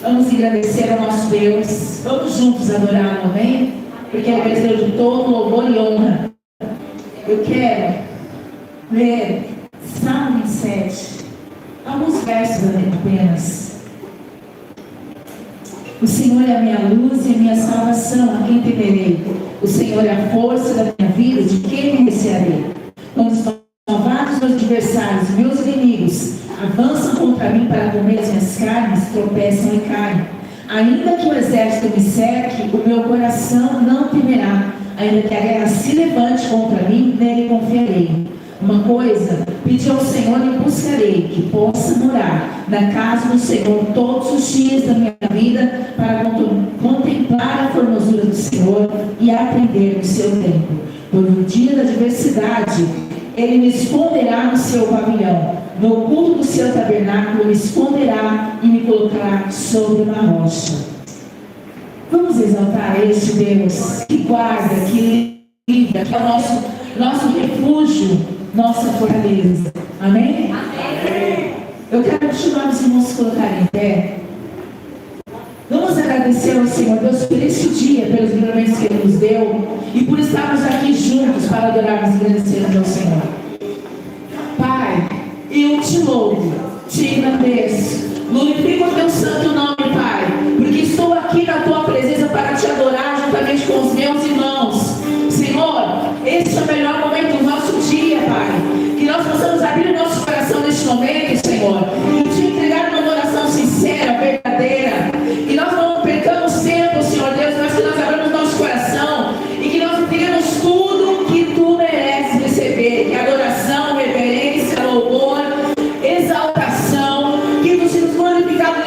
Vamos agradecer ao nosso Deus. Vamos juntos adorar, amém? Porque Ele é merecedor de todo louvor e honra. Eu quero ler Salmo 27, alguns versos apenas. O Senhor é a minha luz e a minha salvação, a quem temerei? O Senhor é a força da minha vida, de quem me recearei? Quando estão vários meus adversários, meus inimigos, avançam contra mim para comer as minhas carnes, tropeçam e caem. Ainda que o exército me cerque, o meu coração não temerá. Ainda que a guerra se levante contra mim, nele confiarei. Uma coisa, pedi ao Senhor e buscarei, que possa morar na casa do Senhor todos os dias da minha vida, para contemplar a formosura do Senhor e aprender no seu tempo. Por um dia da adversidade, Ele me esconderá no seu pavilhão. No oculto do seu tabernáculo me esconderá e me colocará sobre uma rocha. Vamos exaltar este Deus que guarda, que livra, que é o nosso refúgio, nossa fortaleza. Amém? Amém. Eu quero continuar os irmãos se colocarem em pé. Vamos agradecer ao Senhor Deus por este dia, pelos livramentos que Ele nos deu e por estarmos aqui juntos para adorarmos e agradecermos ao Senhor. Pai, eu te louvo, te agradeço, glorifico o teu santo nome, Pai, porque estou aqui na tua presença para te adorar juntamente com os meus irmãos. Senhor, este é o melhor momento do nosso dia, Pai, que nós possamos abrir o nosso coração neste momento, Senhor, e te entregar uma adoração sincera, verdadeira, que nós não percamos tempo, Senhor Deus, mas que nós abramos nosso coração e que nós entendamos tudo que tu mereces receber, que adoração, reverência, louvor, exaltação, que tu sejas glorificado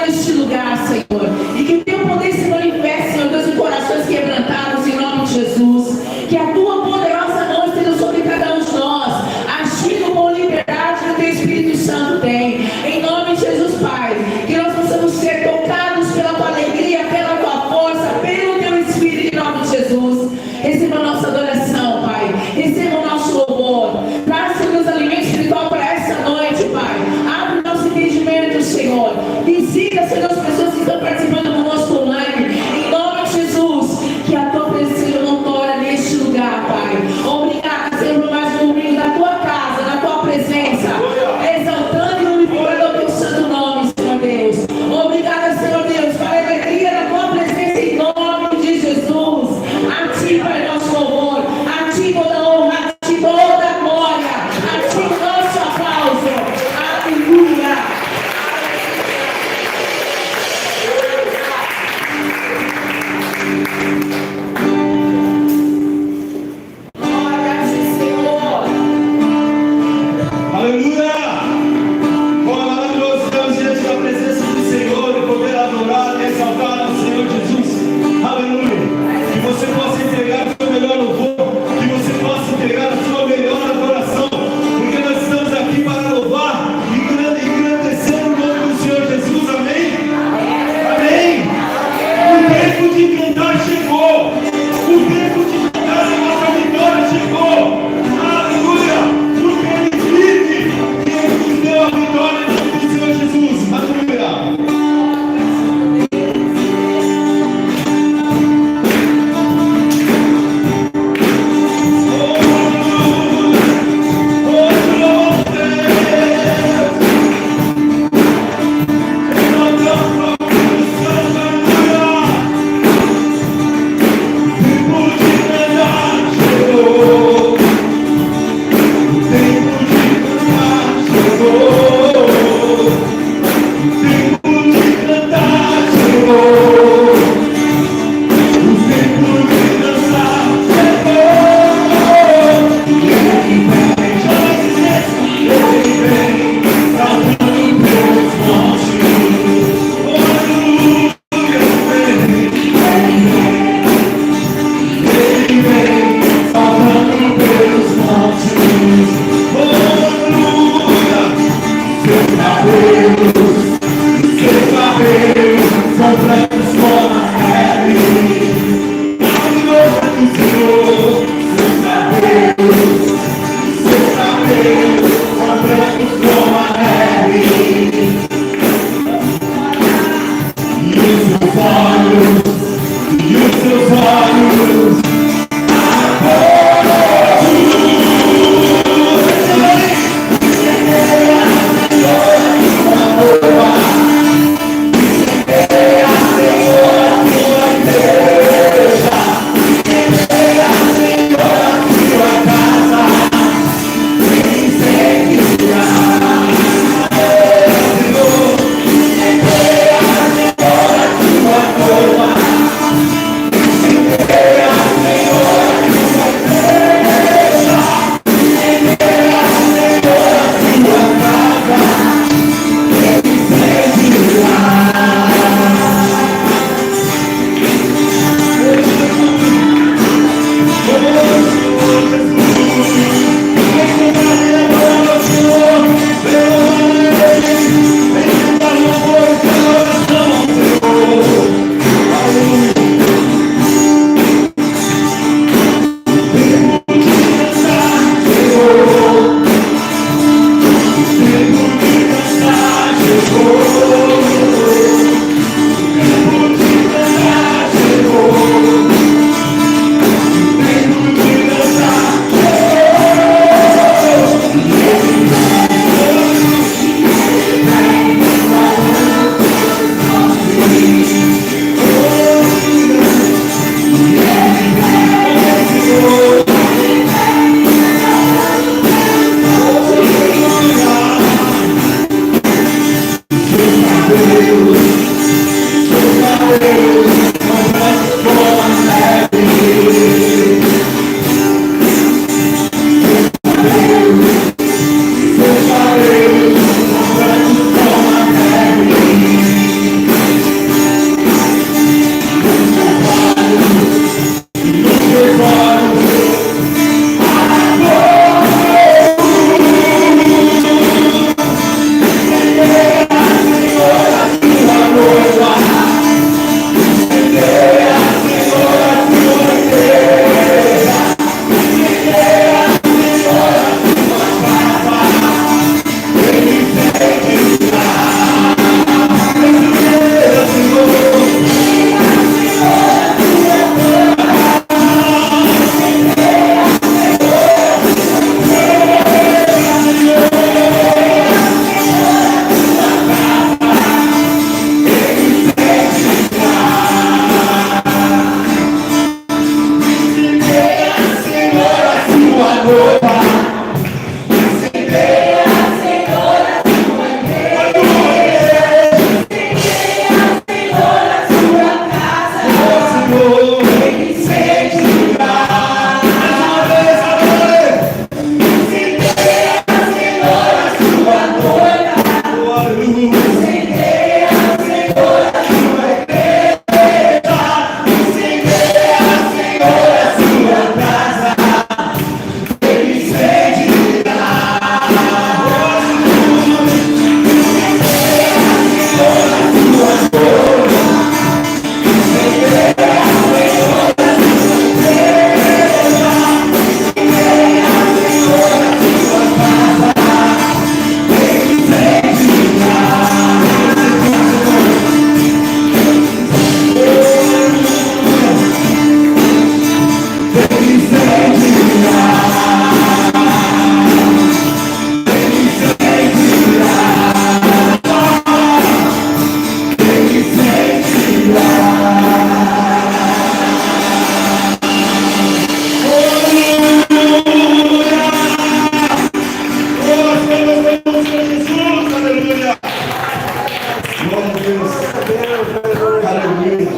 Deus. Aleluia.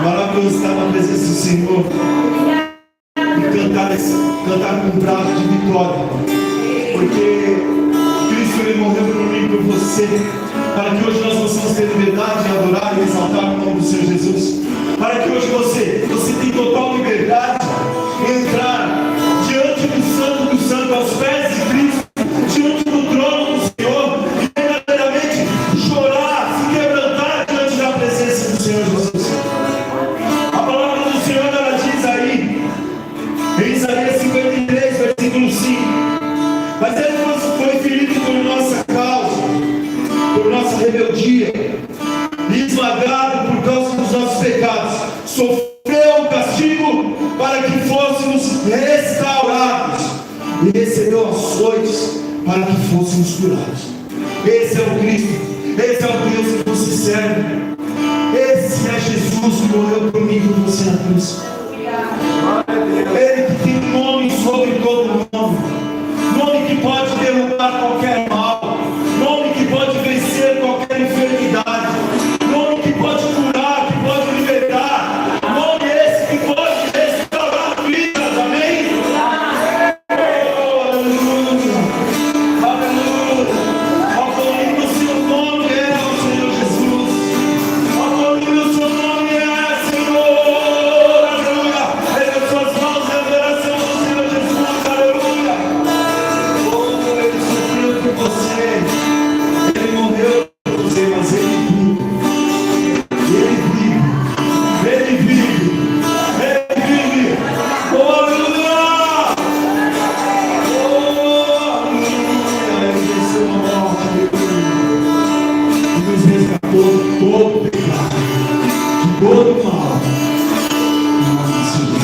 Maravilhoso estar na presença do Senhor e cantar com um brado de vitória, porque Cristo ele morreu por mim e por você, para que hoje nós possamos ter liberdade de adorar e exaltar o nome do Senhor Jesus, para que hoje você tem total liberdade de entrar diante do Santo dos Santos, aos pés de Cristo, diante do trono do Senhor, e verdadeiramente chorar, se quebrantar diante da presença do Senhor Jesus. A palavra do Senhor ela diz aí, em Isaías 53, versículo 5, mas ele foi ferido por nossa causa, por nossa rebeldia, e esmagado por causa dos nossos pecados, sofreu o castigo para que fôssemos restaurados, e recebeu açoites para que fôssemos curados. Esse é o Cristo, esse é o Deus que você serve, esse é Jesus que morreu por mim e por você na cruz. Ele que tem um nome sobre todo nome, nome que pode derrubar qualquer mal, nome que pode vencer qualquer enfermidade, nome que pode curar, que pode libertar, nome esse que pode restaurar vidas, amém? Oh, aleluia, aleluia, ao qual o seu nome é o Senhor Jesus, ao qual o seu nome é Senhor, aleluia, em suas mãos em adoração ao Senhor Jesus, aleluia. Oh, ele sofreu por você, ele morreu por você, mas ele vive. Oh, aleluia! Oh, aleluia! Ele venceu a morte, aleluia! E nos resgatou de todo pecado, de todo mal. Em nome de Jesus.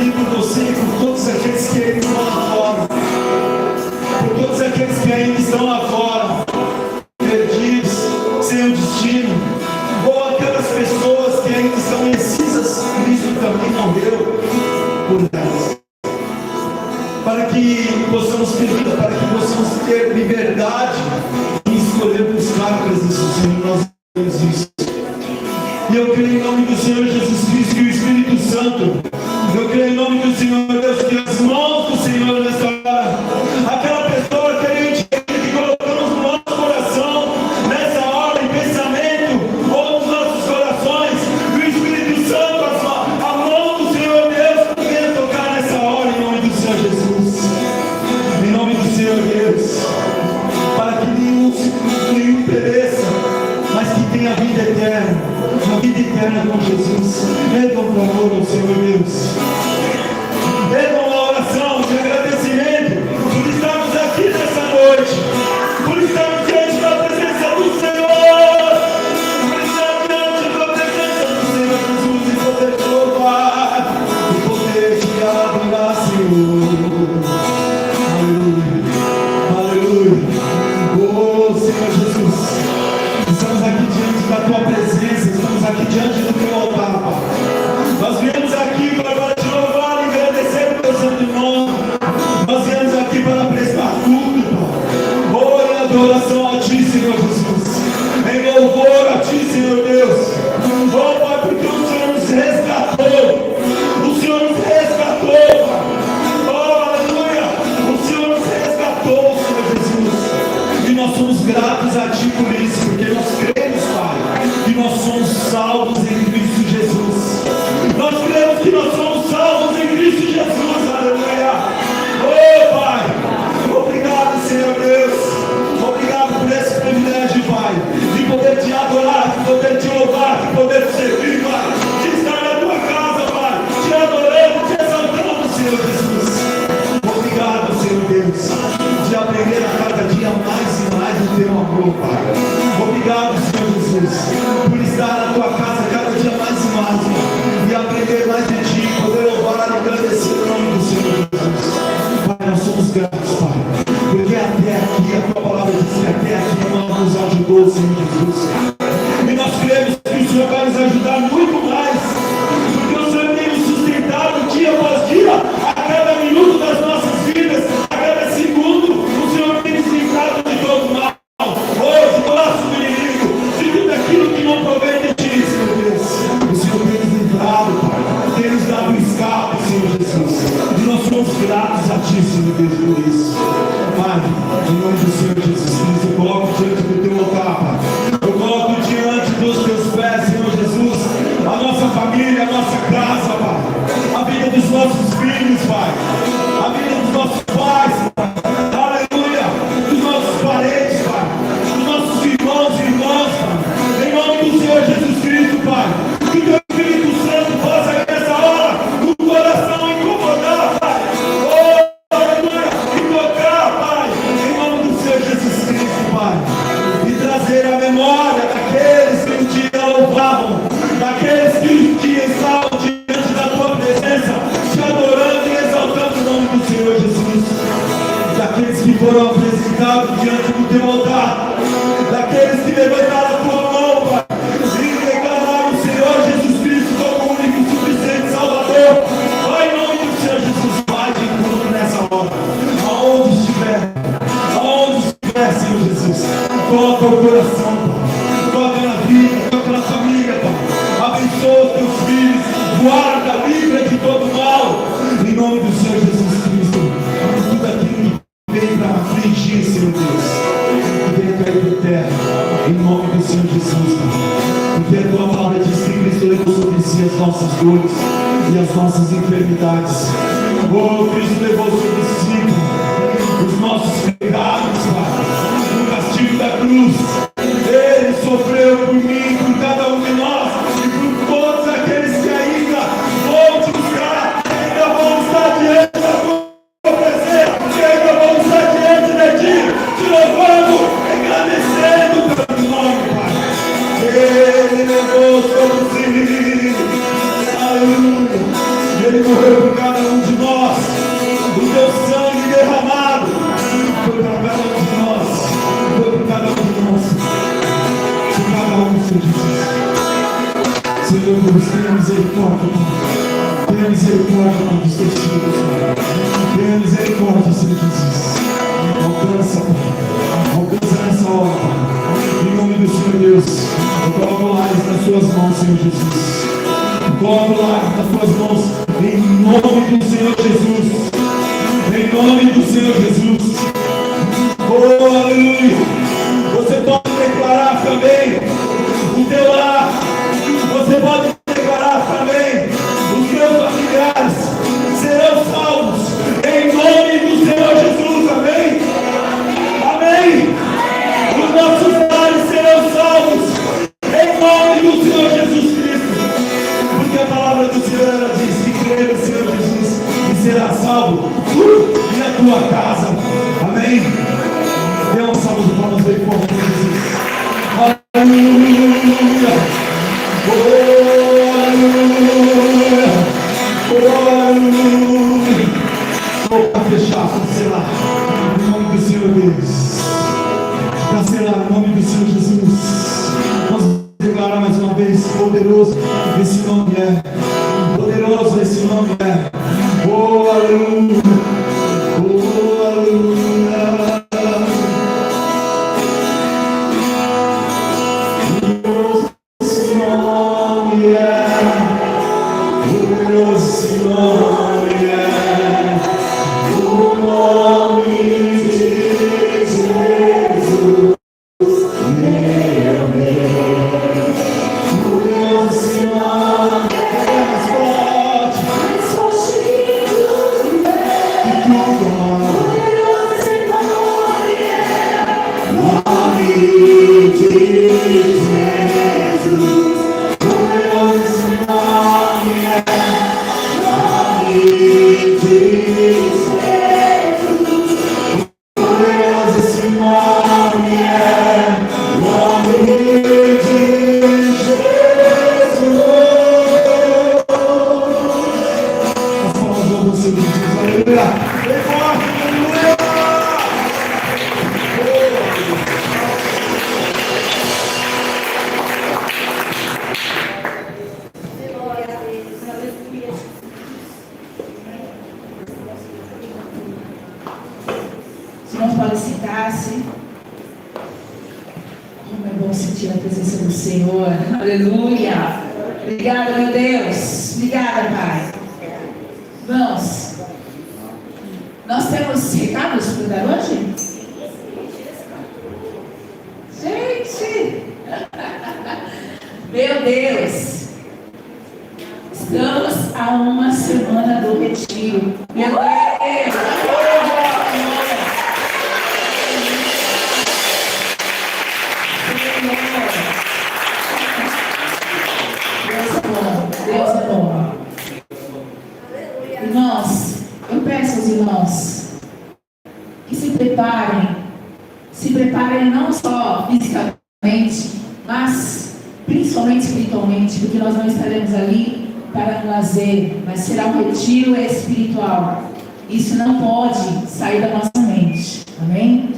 aqui por você e por todos aqueles que ainda estão lá fora. Por todos aqueles que ainda estão lá fora, perdidos, sem o destino. Ou aquelas pessoas que ainda estão indecisas, Cristo também morreu por elas. Para que possamos pedir, para que possamos ter liberdade em escolher buscar a presença do Senhor, nós temos isso. E eu creio em nome do Senhor Jesus Cristo e o Espírito Santo. Eu creio em nome do Senhor Deus que as mãos do Senhor nessa hora, aquela pessoa querente que colocamos no nosso coração, nessa hora, em pensamento, ou nos nossos corações, e o Espírito Santo, a mão do Senhor Deus, venha tocar nessa hora em nome do Senhor Jesus. Em nome do Senhor Deus, para que nenhum pereça, mas que tenha vida eterna. Uma vida eterna com Jesus. Ergam o amor ao Senhor Deus. Ergam a oração de agradecimento por estarmos aqui nessa noite, por estarmos diante da presença do Senhor, por estarmos diante da presença do Senhor Jesus e poder te louvar e poder te adorar, Senhor. Aleluia, aleluia. Oh Senhor Jesus, estamos aqui diante da tua presença, estamos aqui diante do teu altar, Pai. Nós viemos aqui para te louvar e agradecer o teu santo nome. Nós viemos aqui para prestar culto, Pai. Oh, em adoração a ti, Senhor Jesus. Em louvor a ti, Senhor Deus. Oh, Pai, porque o Senhor nos resgatou. O Senhor nos resgatou, Pai. Oh, aleluia. O Senhor nos resgatou, Senhor Jesus. E nós somos gratos a ti por isso, porque nós cremos, Pai, que nós somos salvos em Cristo Jesus. Nós cremos que nós somos salvos em Cristo Jesus, aleluia. Oh Pai, obrigado Senhor Deus, obrigado por esse privilégio, Pai, de poder te adorar, de poder te louvar, de poder te servir, Pai, de estar na tua casa, Pai, te adorando, te exaltando, Senhor Jesus. Obrigado Senhor Deus, de aprender a cada dia mais e mais o teu amor, Pai. Obrigado Senhor Jesus, por estar na tua casa cada dia mais e mais, e aprender mais de ti, poder louvar e agradecer o nome do Senhor Jesus. Pai, nós somos gratos, Pai, porque até aqui, a tua palavra diz que até aqui não nos ajudou, Senhor Jesus. E nós cremos que o Senhor vai nos ajudar muito mais, porque o Senhor tem nos sustentado dia após dia, a cada minuto das nossas vidas, a cada segundo, o Senhor tem nos livrado de todo mal. Hoje, do nosso inimigo, de tudo aquilo que não provém de ti, Senhor Deus. O Senhor tem nos livrado, Pai, tem nos dado escape, Senhor Jesus. E nós somos gratos a ti, Senhor Deus, por isso. Pai, em nome do Senhor Jesus Cristo, eu coloco diante do teu altar, Pai. Eu coloco diante dos teus pés, Senhor Jesus, a nossa família, a nossa casa, Pai. A vida dos nossos filhos, Pai. A vida dos nossos pais, Pai. Aleluia. Dos nossos parentes, Pai. Dos nossos irmãos e irmãs, Pai. Em nome do Senhor Jesus Cristo, Pai. Que teu Espírito Santo possa nessa hora no coração incomodar, Pai. Oh, aleluia. E tocar, Pai. Em nome do Senhor Jesus Cristo, Pai. E trazer a memória daqueles que um dia louvavam, daqueles que um dia estavam diante da tua presença, te adorando e exaltando o nome do Senhor Jesus. Daqueles que foram apresentados diante do teu altar, daqueles que levantaram a tua mão, Pai, e declararam o Senhor Jesus Cristo como o único e suficiente Salvador. Pai, em nome do Senhor Jesus, vai de encontro nessa hora, aonde estiver, Senhor Jesus, toca o coração, Pai, toca na vida, toca na família, Pai, abençoa os teus filhos, guarda, livra de todo mal, em nome do Senhor Jesus Cristo. Tudo aquilo que vem para afligir, Senhor Deus, que venha cair por terra, em nome do Senhor Jesus, Pai. Porque a tua palavra diz que Cristo levou sobre si as nossas dores e as nossas enfermidades. Oh, Cristo levou sobre si os nossos pecados, Pai, no castigo da cruz. Ele sofreu por mim, por cada um de nós e por todos aqueles que ainda vão te buscar, ainda vão estar diante da tua presença, que ainda vão estar diante de ti, te louvando, agradecendo o teu nome, Pai. Ele levou sobre si, aleluia, ele Ele morreu por cada um de nós. O teu sangue derramado foi para cada um de nós. Foi por cada um de nós. Por cada um, Senhor Jesus. Senhor Deus, tenha misericórdia, Pai. Tenha misericórdia dos teus filhos, Pai. Tenha misericórdia, Senhor Jesus. Alcança, Pai. Alcança nessa hora, Pai. Em nome do Senhor Deus, eu coloco lares nas suas mãos, Senhor Jesus. Coloco lares nas suas mãos, em nome do Senhor Jesus. Em nome do Senhor Jesus. Oh, aleluia. Você pode declarar também o teu lar. Você pode declarar também os seus familiares serão salvos. Em nome do Senhor Jesus. Amém. Amém. Os nossos lares serão salvos. Em nome do Senhor Jesus Cristo. Porque a palavra do Senhor ela diz que crê no Senhor Jesus e será salvo tu e a tua casa. Amém. Dê um salve de palmas bem forte para Jesus. Aleluia. Oh, aleluia. Oh, aleluia. Para fechar, cancelar em nome do Senhor Deus. Cancelar em nome do Senhor Jesus. Vamos declarar mais uma vez: poderoso esse nome é. Poderoso esse nome é. Oh, aleluia. Oh, aleluia. Poderoso esse nome é. Poderoso esse nome é. O nome de Jesus. Se preparem não só fisicamente, mas principalmente espiritualmente, porque nós não estaremos ali para um lazer, mas será um retiro espiritual. Isso não pode sair da nossa mente, amém?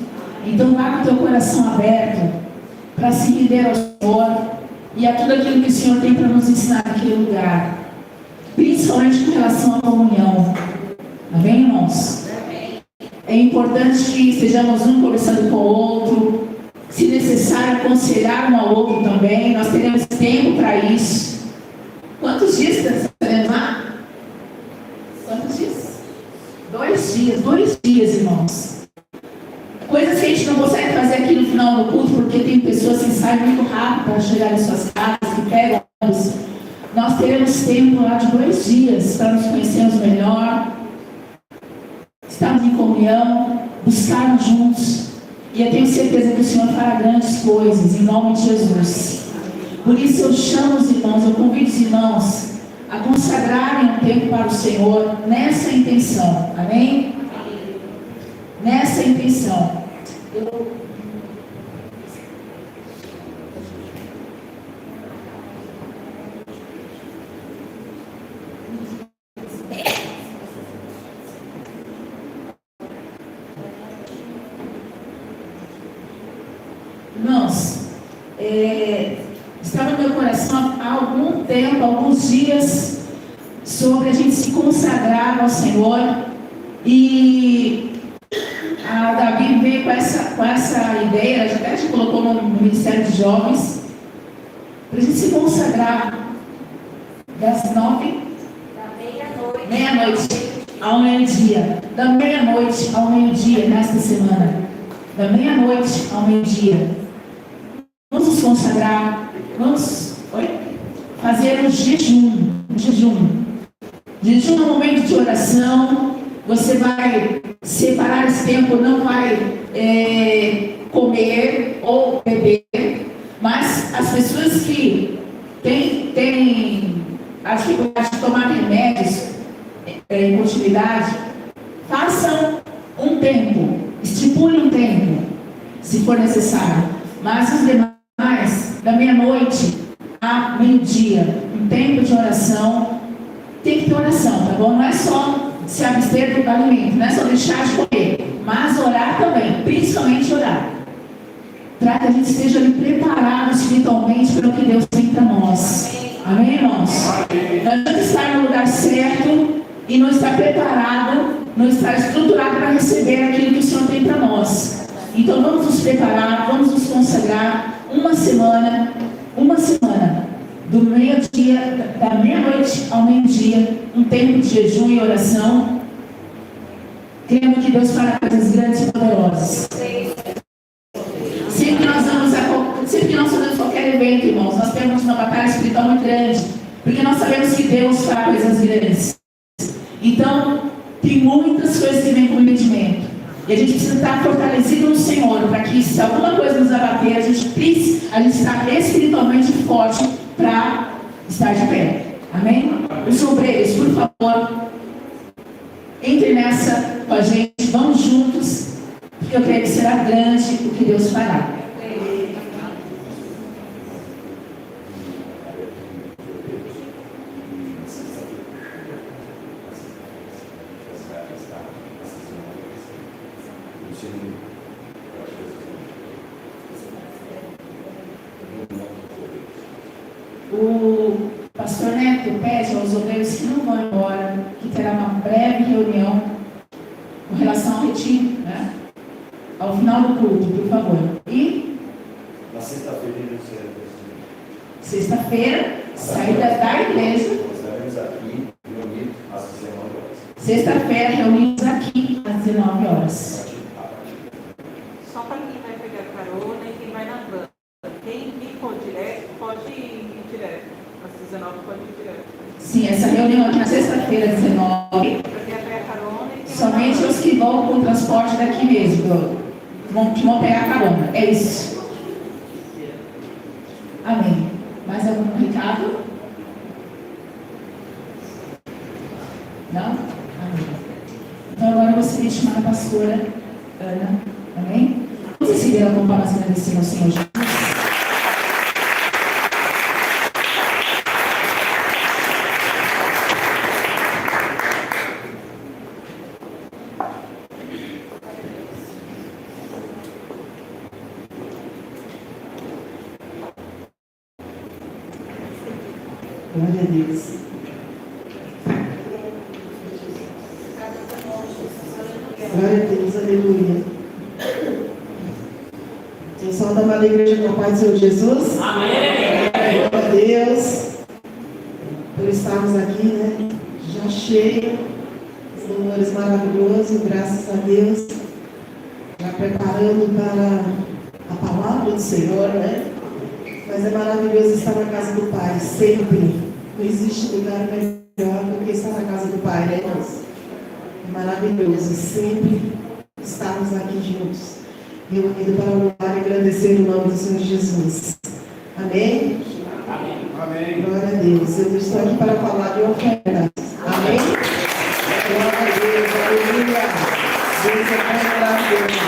Então vá com o teu coração aberto para se render ao Senhor e a tudo aquilo que o Senhor tem para nos ensinar naquele lugar, principalmente com relação à comunhão, amém, irmãos? É importante que estejamos um conversando com o outro, se necessário aconselhar um ao outro também. Nós teremos tempo para isso. Quantos dias estaremos lá? Quantos dias? 2 dias, irmãos. Coisas que a gente não consegue fazer aqui no final do culto, porque tem pessoas que saem muito rápido para chegar em suas casas, que pegam ônibus. Nós teremos tempo lá de 2 dias para nos conhecermos melhor, estarmos em comunhão, buscarmos juntos. E eu tenho certeza que o Senhor fará grandes coisas, em nome de Jesus. Por isso eu chamo os irmãos, eu convido os irmãos a consagrarem um tempo para o Senhor nessa intenção, amém? Nessa intenção. Irmãos, estava no meu coração há algum tempo, alguns dias, sobre a gente se consagrar ao Senhor. E a Gabi veio com essa ideia, ela até te colocou no Ministério de Jovens, para a gente se consagrar das 9 da meia-noite ao meio-dia. Da meia-noite ao meio-dia nesta semana. Da meia-noite ao meio-dia. Vamos nos consagrar, vamos fazer um jejum. Jejum é um momento de oração. Você vai separar esse tempo, não vai comer ou beber, mas as pessoas que têm a dificuldade de tomar remédios em continuidade, façam um tempo, estipule um tempo, se for necessário, mas os demais, da meia-noite a meio-dia, um tempo de oração. Tem que ter oração, tá bom? Não é só se abster do alimento, não é só deixar de comer, mas orar também, principalmente orar, para que a gente esteja ali preparado espiritualmente para o que Deus tem para nós. Amém, irmãos? Não adianta estar no lugar certo e não estar preparado, não estar estruturado para receber aquilo que o Senhor tem para nós. Então vamos nos preparar, vamos nos consagrar uma semana, do meio-dia, da meia-noite ao meio-dia, um tempo de jejum e oração, crendo que Deus fará coisas grandes e poderosas. Sempre que nós fazemos qualquer evento, irmãos, nós temos uma batalha espiritual muito grande, porque nós sabemos que Deus fará coisas grandes. Então, tem muitas coisas que vêm com o impedimento. E a gente precisa estar fortalecido no Senhor, para que se alguma coisa nos abater, a gente está espiritualmente forte para estar de pé. Amém? Os obreiros, por favor, entre nessa com a gente, vamos juntos, porque eu creio que será grande o que Deus fará. O pastor Neto pede aos obreiros que não vão embora, que terá uma breve reunião com relação ao retiro, né? Ao final do culto, por favor. E na sexta-feira, saída da igreja. Estaremos aqui reunidos às 19 horas. Sexta-feira, reunidos aqui às 19 horas. Só para quem vai pegar carona e quem vai na van. Quem for direto, pode ir direto. Às 19 pode ir direto. Sim, essa reunião aqui na sexta-feira, às 19. Para quem vai pegar carona e quem Somente os que vão com o transporte daqui mesmo, que vão pegar carona. É isso. Amém. Mais algum recado? Não? Amém. Então agora eu gostaria de chamar a pastora Ana. Amém? Vamos receber a comparação da descida ao Senhor Jesus. Glória a Deus. Glória a Deus, aleluia. Eu sou da amada igreja com o Pai do Senhor Jesus. Amém. Glória a Deus por estarmos aqui, né? Já cheio, os louvores maravilhosos, graças a Deus. Já preparando para a palavra do Senhor, né? Mas é maravilhoso estar na casa do Pai, sempre. Não existe lugar melhor do que estar na casa do Pai, né, irmãos? É maravilhoso sempre estarmos aqui juntos, reunidos para louvar e agradecer o nome do Senhor Jesus. Amém? Amém. Glória a Deus. Eu estou aqui para falar de oferta. Amém? Glória a Deus. Aleluia. Deus é maravilhoso.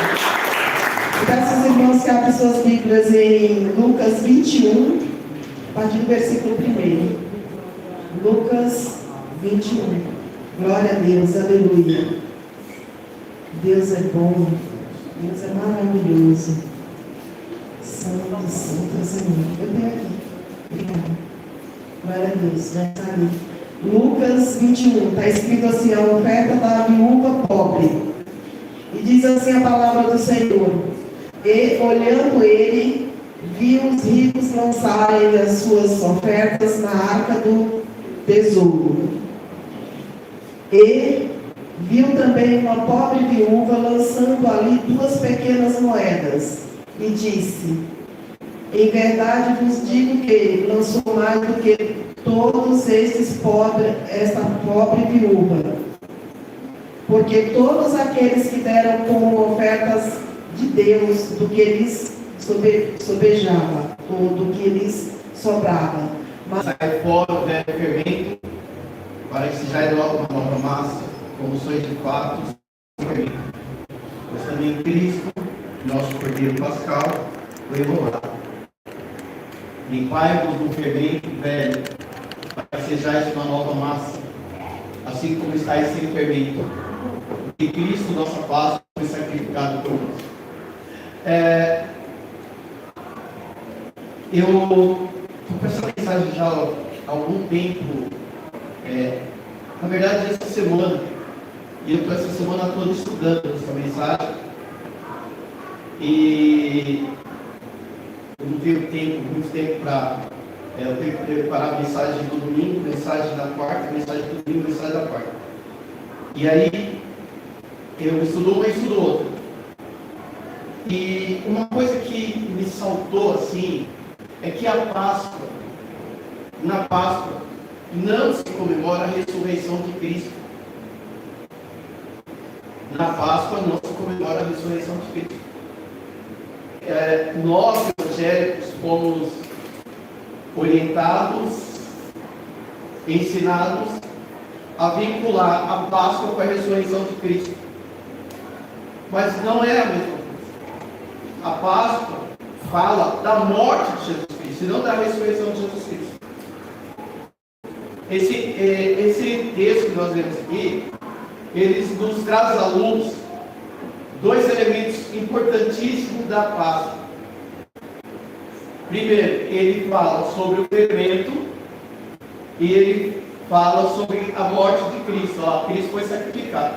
Peço aos irmãos que abrem suas Bíblias em Lucas 21, a partir do versículo 1. Lucas 21. Glória a Deus, aleluia. Deus é bom, Deus é maravilhoso. Santo, Santo, Senhor. Eu tenho aqui. Obrigada. Glória a Deus. Já está ali. Lucas 21, está escrito assim, a oferta da viúva pobre. E diz assim a palavra do Senhor. E, olhando ele, viu os ricos lançarem as suas ofertas na arca do tesouro. E viu também uma pobre viúva lançando ali 2 pequenas moedas. E disse, em verdade vos digo que lançou mais do que todos esta pobre viúva. Porque todos aqueles que deram como ofertas de Deus do que lhes sobejava, ou do que lhes sobrava. Mas sai fora o velho fermento, para que sejais logo uma nova massa, como sois de fato fermento. Pois também Cristo, nosso Cordeiro Pascal, foi imolado. Limpai-vos do fermento velho, para que sejais uma nova massa, assim como estáis sem fermento. E Cristo, nossa paz, foi sacrificado por nós. Eu estou com essa mensagem já há algum tempo, na verdade essa semana, e eu estou essa semana toda estudando essa mensagem, e eu não tenho muito tempo para, eu tenho que preparar a mensagem do domingo, mensagem da quarta, mensagem do domingo, mensagem da quarta. E aí, eu estudo uma e estudo outra. E uma coisa que me saltou assim, é que na Páscoa, não se comemora a ressurreição de Cristo. Na Páscoa não se comemora a ressurreição de Cristo. Nós, evangélicos, fomos orientados, ensinados a vincular a Páscoa com a ressurreição de Cristo. Mas não é a mesma coisa. A Páscoa fala da morte de Jesus Cristo, e não da ressurreição de Jesus Cristo. Esse texto que nós vemos aqui, ele nos traz à luz 2 elementos importantíssimos da Páscoa. Primeiro, ele fala sobre o fermento e ele fala sobre a morte de Cristo. Cristo foi sacrificado.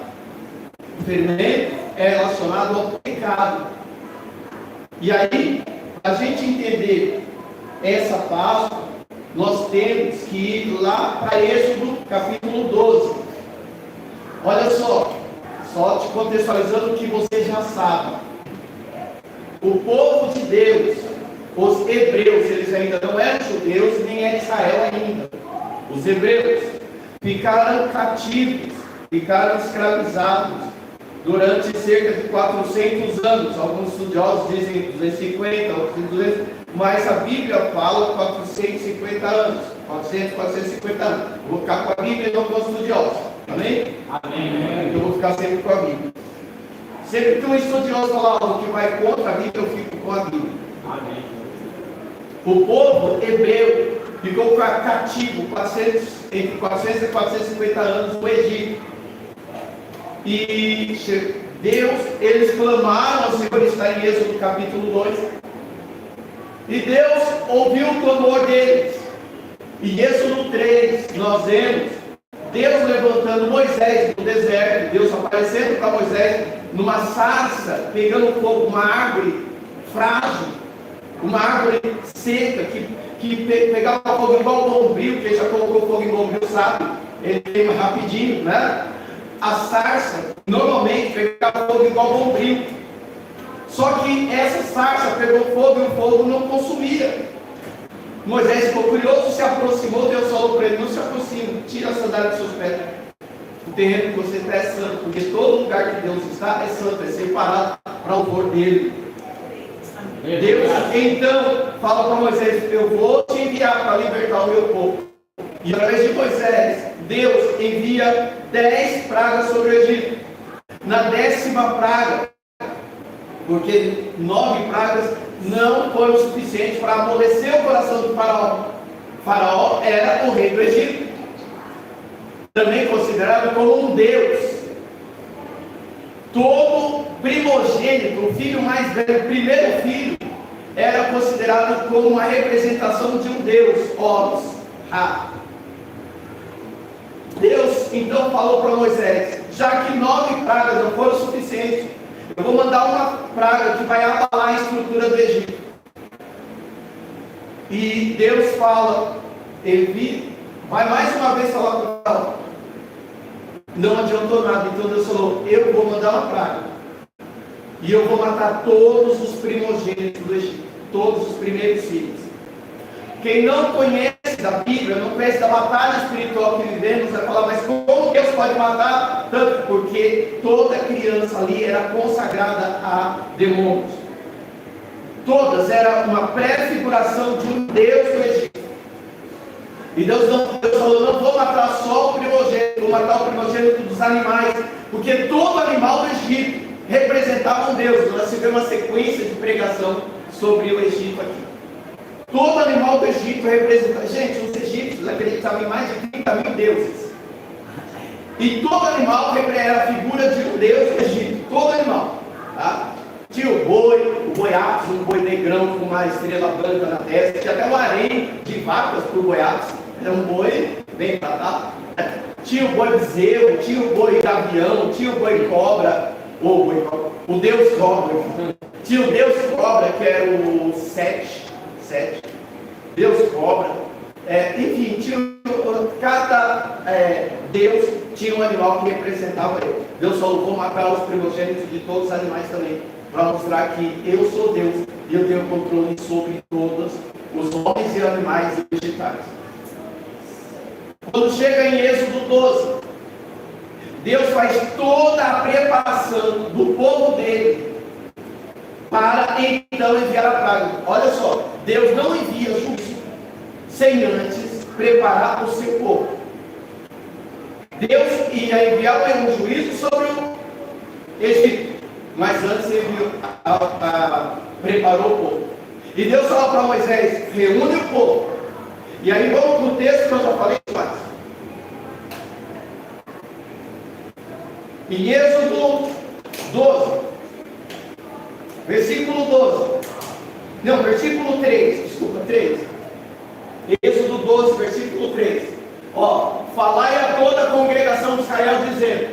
O fermento é relacionado ao pecado. E aí, para a gente entender essa Páscoa, nós temos que ir lá para Êxodo capítulo 12. Olha só te contextualizando o que você já sabe. O povo de Deus, os hebreus, eles ainda não eram judeus, nem é Israel ainda. Os hebreus ficaram cativos, ficaram escravizados durante cerca de 400 anos. Alguns estudiosos dizem 250, outros 200, mas a Bíblia fala 450 anos. 450 anos. Eu vou ficar com a Bíblia e não com os estudiosos. Amém? Amém. Eu vou ficar sempre com a Bíblia. Sempre que um estudioso falar algo que vai contra a Bíblia, eu fico com a Bíblia. Amém. O povo hebreu ficou cativo entre 400 e 450 anos no Egito. E Deus, eles clamaram ao Senhor, está em Êxodo capítulo 2. E Deus ouviu o clamor deles. Em Êxodo 3, nós vemos Deus levantando Moisés no deserto, Deus aparecendo para Moisés numa sarça, pegando fogo, uma árvore frágil, uma árvore seca, que pegava fogo igual um bombril. Quem já colocou fogo em bombril sabe, ele queima rapidinho, né? A sarça normalmente pegava fogo igual bombril. Só que essa sarça pegou fogo e o fogo não consumia. Moisés ficou curioso, se aproximou, Deus falou para ele: não se aproxime, tira a sandália dos seus pés. O terreno que você está é santo, porque todo lugar que Deus está é santo, é separado para o louvor dele. Deus então fala para Moisés: eu vou te enviar para libertar o meu povo. E através de Moisés, Deus envia 10 pragas sobre o Egito. Na 10ª praga, porque 9 pragas não foram suficientes para amolecer o coração do faraó. Faraó era o rei do Egito, também considerado como um deus. Todo primogênito, o filho mais velho, o primeiro filho, era considerado como uma representação de um Deus, Horus, Ra. Deus então falou para Moisés: já que 9 pragas não foram suficientes, eu vou mandar uma praga que vai abalar a estrutura do Egito. E Deus fala, ele vai mais uma vez falar com ela. Não adiantou nada, então Deus falou: eu vou mandar uma praga. E eu vou matar todos os primogênitos do Egito, todos os primeiros filhos. Quem não conhece da Bíblia, não conhece da batalha espiritual que vivemos, vai falar: mas como Deus pode matar tanto? Porque toda criança ali era consagrada a demônios. Todas eram uma pré-figuração de um Deus do Egito. E Deus falou: não vou matar só o primogênito, vou matar o primogênito dos animais, porque todo animal do Egito representava um Deus. Nós tivemos uma sequência de pregação sobre o Egito aqui. Todo animal do Egito representa. Gente, os egípcios acreditavam em mais de 30 mil deuses. E todo animal era a figura de um deus do Egito. Todo animal. Tá? Tinha o boi ápis, um boi negrão com uma estrela branca na testa. Tinha até um harém de vacas para o boi ápis. Era um boi bem tratado. Tinha o boi bezerro, tinha o boi gavião, tinha o boi cobra. O deus cobra. Tinha o deus cobra, que era o Sete. Deus cobra. Enfim, cada Deus tinha um animal que representava ele. Deus falou: vou matar os primogênitos de todos os animais também, para mostrar que eu sou Deus e eu tenho controle sobre todos os homens e animais e vegetais. Quando chega em Êxodo 12, Deus faz toda a preparação do povo dele para então enviar a praga. Olha só, Deus não envia juízo sem antes preparar o seu povo. Deus ia enviar um juízo sobre o Egito, mas antes ele preparou o povo. E Deus fala para Moisés: reúne o povo. E aí vamos para o texto que eu já falei mais. Em Êxodo 12, versículo 12. Não, versículo 3, desculpa, 3. Êxodo 12, versículo 3. Falai a toda a congregação de Israel, dizendo: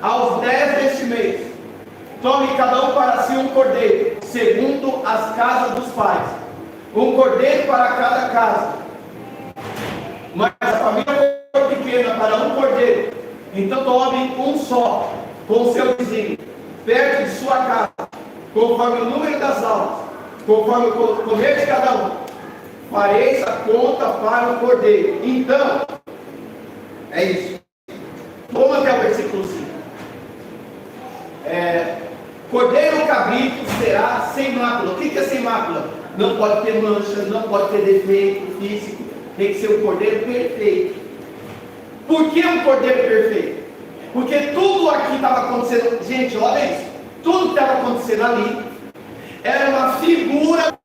aos 10 deste mês, tome cada um para si um cordeiro, segundo as casas dos pais, um cordeiro para cada casa. Mas a família for pequena, para um cordeiro, então tome um só, com o seu vizinho, perto de sua casa, conforme o número das almas, conforme o comer de cada um. Fareis a conta para o cordeiro. Então, é isso. Vamos até o versículo 5. Cordeiro ou cabrito será sem mácula. O que é sem mácula? Não pode ter mancha, não pode ter defeito físico. Tem que ser um cordeiro perfeito. Por que um cordeiro perfeito? Porque tudo aqui estava acontecendo. Gente, olha isso. Tudo que estava acontecendo ali era uma figura,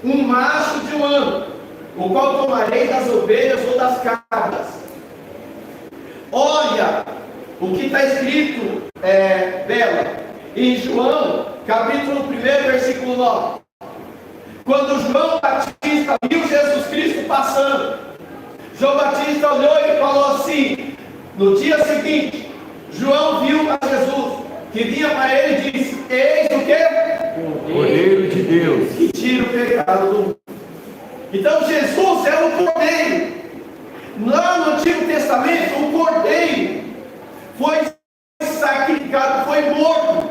um macho de um ano, o qual tomarei das ovelhas ou das cabras. Olha o que está escrito, Bela, em João, capítulo 1, versículo 9. Quando João Batista viu Jesus Cristo passando, João Batista olhou e falou assim: no dia seguinte, João viu a Jesus, que vinha para ele e disse: eis o que? Cordeiro de Deus, que tira o pecado do mundo. Então Jesus é o cordeiro. Lá no Antigo Testamento, o cordeiro foi sacrificado, foi morto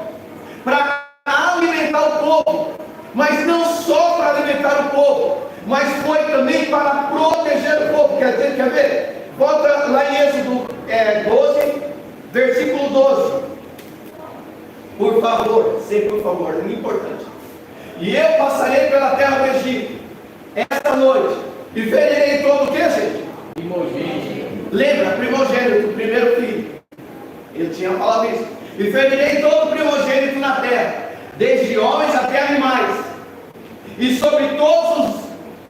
para alimentar o povo, mas não só para alimentar o povo, mas foi também para proteger o povo. Quer ver? Volta lá em Êxodo 12, versículo 12. Por favor, sempre por favor, é muito importante. E eu passarei pela terra do Egito esta noite, e ferirei todo o que, gente? primogênito. Lembra, primogênito, o primeiro filho. Ele tinha falado isso. E ferirei todo o primogênito na terra, desde homens até animais. E sobre todos os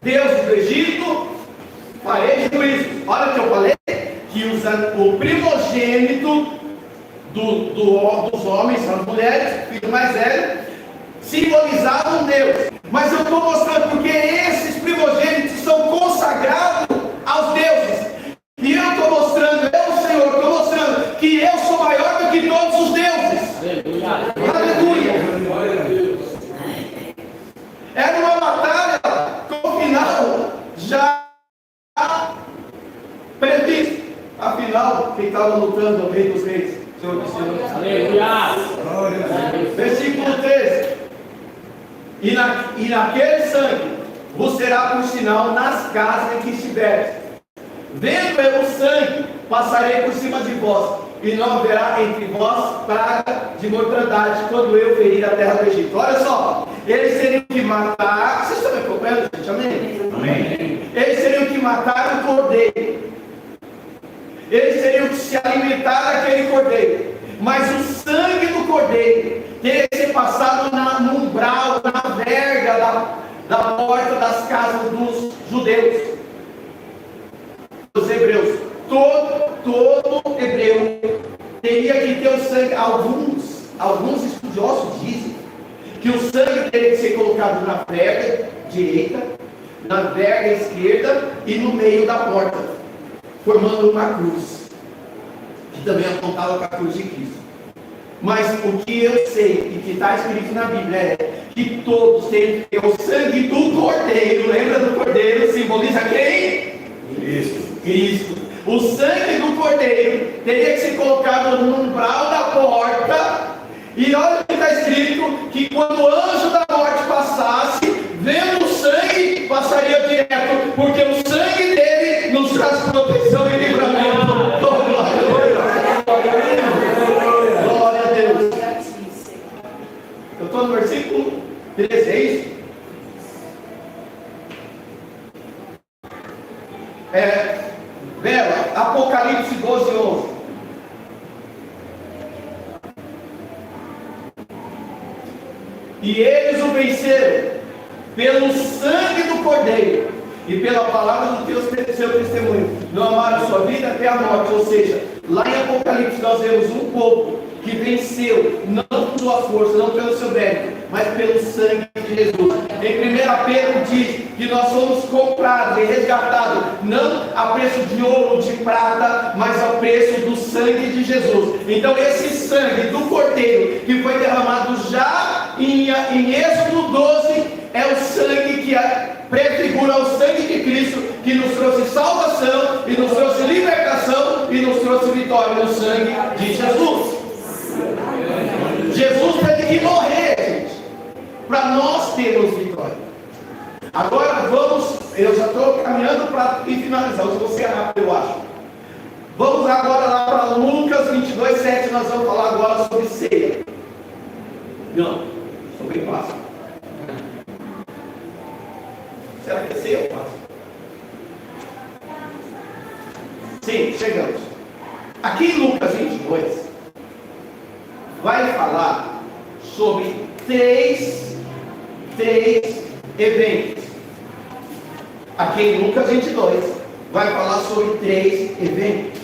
deuses do Egito farei juízo. Olha o que eu falei, que o primogênito dos homens, as mulheres, filho mais velho, simbolizavam Deus. Mas eu estou mostrando porque esses primogênitos são consagrados aos deuses. E eu estou mostrando, eu, Senhor, estou mostrando que eu sou maior do que todos os deuses. Aleluia. Era uma batalha com o final já previsto. Afinal, quem estava lutando é o Rei dos Reis, Senhor dos Senhores. Aleluia. Versículo 13. E naquele sangue vos será por sinal nas casas em que estiveres. Vendo eu o sangue, passarei por cima de vós, e não haverá entre vós praga de mortandade, quando eu ferir a terra do Egito. Olha só, eles teriam que matar. Vocês estão me acompanhando, gente? Amém? Amém. Eles teriam que matar o cordeiro. Eles teriam que se alimentar daquele cordeiro. Mas o sangue do cordeiro teria que ser passado no umbral, na verga da porta das casas dos judeus, dos hebreus. Todo hebreu teria que ter o sangue. Alguns estudiosos dizem que o sangue teria que ser colocado na verga direita, na verga esquerda e no meio da porta, formando uma cruz, que também apontava para a cruz de Cristo. Mas o que eu sei, e que está escrito na Bíblia, é que todos têm que ter o sangue do cordeiro. Lembra do cordeiro? Simboliza quem? Cristo. O sangue do cordeiro teria que ser colocado no umbral da porta. E olha o que está escrito: que quando o anjo da morte passasse, vendo o sangue, passaria direto, porque o sangue dele nos traz proteção e livramento. Glória a Deus. Eu estou no versículo 13, é isso? Bela, Apocalipse 12, 11. E eles o venceram pelo sangue do cordeiro e pela palavra do seu testemunho. Não amaram a sua vida até a morte. Ou seja, lá em Apocalipse nós vemos um povo que venceu, não por sua força, não pelo seu mérito, mas pelo sangue de Jesus. Em 1 Pedro diz que nós somos comprados e resgatados, não a preço de ouro, de prata, mas ao preço do sangue de Jesus. Então esse sangue do cordeiro que foi derramado já em Êxodo 12, é o sangue que prefigura o sangue de Cristo, que nos trouxe salvação, e nos trouxe libertação, e nos trouxe vitória no sangue de Jesus. Jesus teve que morrer, gente, para nós termos vitória. Agora vamos, eu já estou caminhando para finalizar, hoje você é rápido, eu acho. Vamos agora lá para Lucas 22, 7, nós vamos falar agora sobre ceia. Não, sobre Páscoa. Será que é ceia ou Páscoa? Sim, chegamos. Aqui em Lucas 22, vai falar sobre três eventos. Aqui em Lucas 22, vai falar sobre 3 eventos.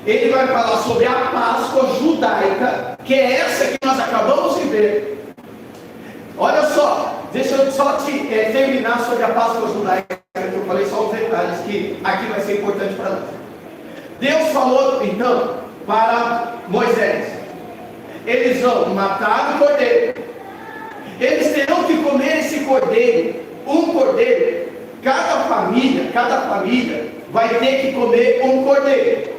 Ele vai falar sobre a Páscoa judaica, que é essa que nós acabamos de ver. Olha só, deixa eu só terminar sobre a Páscoa judaica, que eu falei só os detalhes, que aqui vai ser importante para nós. Deus falou, então, para Moisés: eles vão matar o cordeiro. Eles terão que comer esse cordeiro, um cordeiro. Cada família vai ter que comer um cordeiro.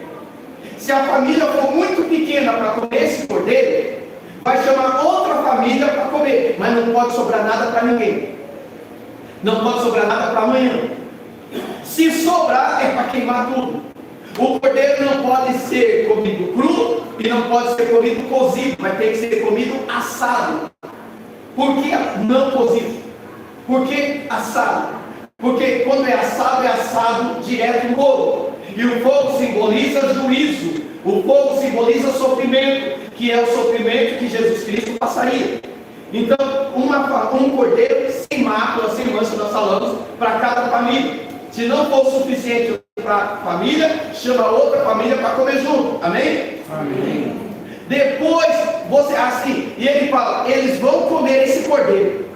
Se a família for muito pequena para comer esse cordeiro, vai chamar outra família para comer, mas não pode sobrar nada para ninguém. Não pode sobrar nada para amanhã. Se sobrar, é para queimar tudo. O cordeiro não pode ser comido cru e não pode ser comido cozido, mas tem que ser comido assado. Por que não cozido? Por que assado? Porque quando é assado direto no fogo. E o fogo simboliza juízo. O fogo simboliza sofrimento, que é o sofrimento que Jesus Cristo passaria. Então, um cordeiro sem mácula, sem mancha, nós falamos, para cada família. Se não for suficiente para a família, chama outra família para comer junto. Amém? Amém. Depois, você, assim, e ele fala, eles vão comer esse cordeiro.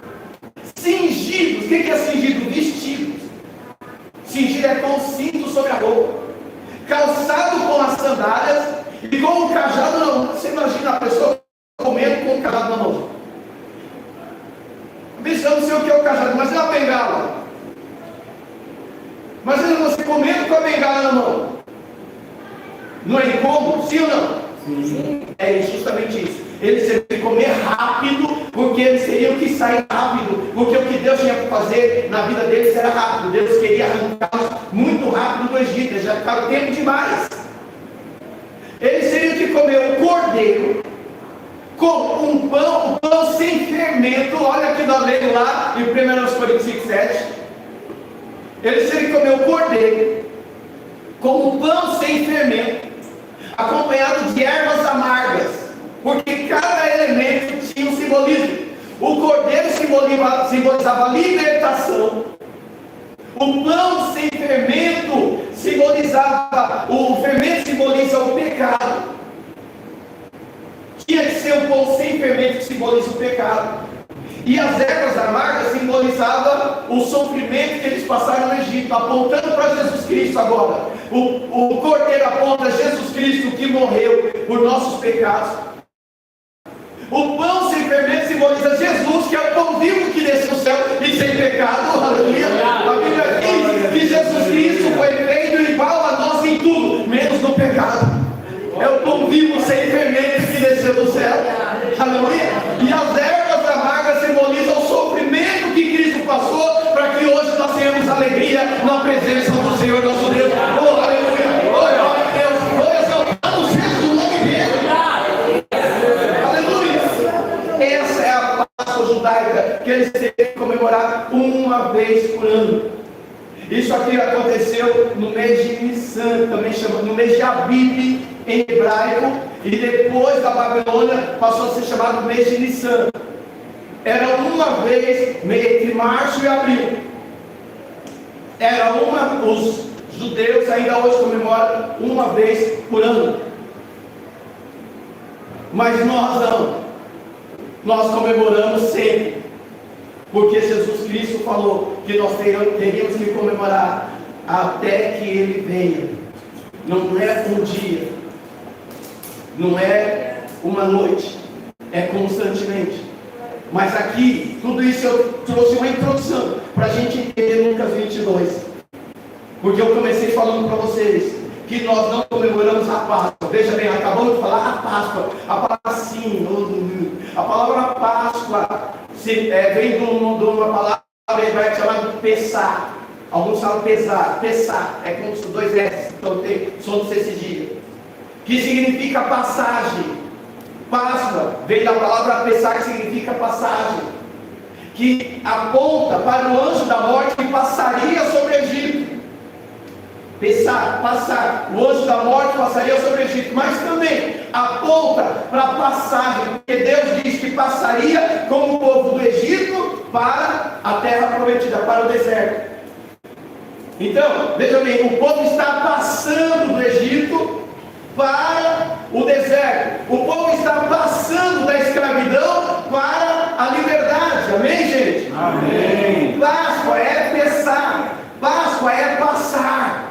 Cingidos, o que é cingido? Vestidos. Cingir é com cinto sobre a roupa. Calçado com as sandálias e com o cajado na mão. Você imagina a pessoa comendo com o cajado na mão. Eu não sei o que é o cajado, imagina a bengala. Imagina você comendo com a bengala na mão. Não é incômodo? Sim ou não? Sim. É justamente isso. Eles teriam que comer rápido, porque eles teriam que sair rápido, porque o que Deus tinha que fazer na vida deles era rápido. Deus queria arrancá-los muito rápido do Egito, eles já ficaram tempo demais. Eles teriam que comer o cordeiro com um pão sem fermento. Olha aqui da lei lá em 1 Coríntios 5:7. Eles teriam que comer o cordeiro com um pão sem fermento, acompanhado de ervas amargas, porque cada elemento tinha um simbolismo. O cordeiro simbolizava a libertação, o pão sem fermento simbolizava, o fermento simboliza o pecado. Tinha que ser um pão sem fermento que simboliza o pecado. E as ervas amargas simbolizavam o sofrimento que eles passaram no Egito, apontando para Jesus Cristo agora. O cordeiro aponta Jesus Cristo que morreu por nossos pecados. O pão sem fermento simboliza Jesus, que é o pão vivo que desceu do céu e sem pecado. Aleluia. A Bíblia diz que Jesus Cristo foi feito igual a nós em tudo, menos no pecado. É o pão vivo sem fermento que desceu do céu. Aleluia. E as ervas amargas simbolizam o sofrimento que Cristo passou, para que hoje nós tenhamos alegria na presença do Senhor nosso Deus. Oh, aleluia. Oh, glória a Deus. Oh, exaltamos Jesus no nome dele. Aleluia. Essa é a Páscoa judaica que eles têm que comemorar uma vez por ano. Isso aqui aconteceu no mês de Nissan, também chama, no mês de Abib, em hebraico, e depois da Babilônia passou a ser chamado mês de Nissan. Era uma vez entre março e abril. Os judeus ainda hoje comemoram uma vez por ano. Mas nós não. Nós comemoramos sempre. Porque Jesus Cristo falou que nós teríamos que comemorar até que Ele venha. Não é um dia, não é uma noite, é constantemente. Mas aqui, tudo isso eu trouxe uma introdução para a gente entender Lucas 22. Porque eu comecei falando para vocês que nós não comemoramos a Páscoa. Veja bem, acabamos de falar a Páscoa. A palavra sim, a palavra Páscoa vem de uma palavra hebraica chamada Pessah. Alguns falam pesar, é com 2 S, então tem som do C cedilha, que significa passagem. Páscoa vem da palavra Pessah, que significa passagem, que aponta para o anjo da morte que passaria sobre o Egito. Passar, o anjo da morte passaria sobre o Egito, mas também aponta para a passagem, porque Deus diz que passaria como o povo do Egito para a terra prometida, para o deserto. Então, veja bem, o povo está passando do Egito para o deserto. O povo está passando da escravidão para a liberdade. Amém, gente? Amém. Páscoa é pensar, Páscoa é passar.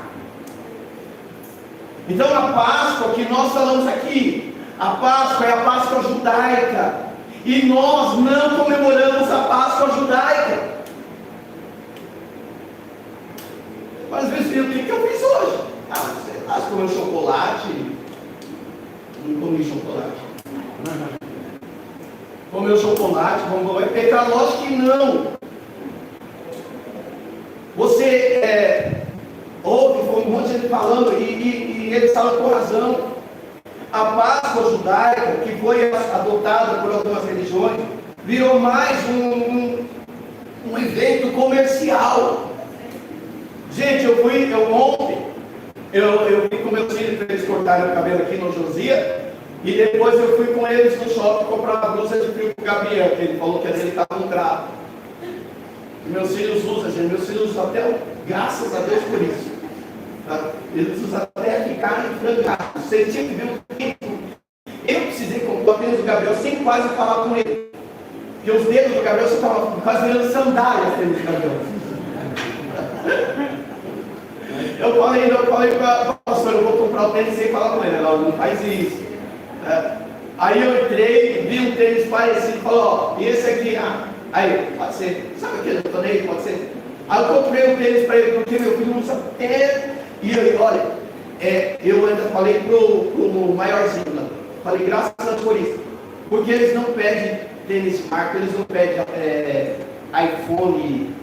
Então, a Páscoa que nós falamos aqui, a Páscoa é a Páscoa judaica. E nós não comemoramos a Páscoa judaica. Mas às vezes o que eu fiz hoje? Sei lá, se comer chocolate. Não comi chocolate. Comeu chocolate, vai pecar? Lógico que não. Você ouve, foi um monte de gente falando, e eles falam com razão. A Páscoa judaica, que foi adotada por algumas religiões, virou mais um evento comercial. Gente, ontem, eu fui com meus filhos para eles cortarem o cabelo aqui no Josia, e depois eu fui com eles no shopping comprar uma blusa de frio para o Gabriel, que ele falou que ele estava com cravo. E meus filhos usam, gente, meus filhos usam até, graças a Deus por isso. Tá? Eles usam até ficarem frangados. Vocês tinham que ver o tempo. Eu precisei o tênis do Gabriel sem quase falar com ele. Porque os dedos do Gabriel estavam quase virando sandálias tênis do Gabriel. Eu falei para a pastora, eu vou comprar o tênis sem falar com ele. Ela não faz isso. Aí eu entrei, vi um tênis parecido, falou, ó, e esse aqui? Aí, pode ser. Sabe aquele que eu tô nele? Pode ser. Aí eu comprei um tênis para ele, porque meu filho não sabe até. E aí, olha, eu ainda falei pro maiorzinho lá. Falei, graças a Deus por isso. Porque eles não pedem tênis de marca, eles não pedem iPhone,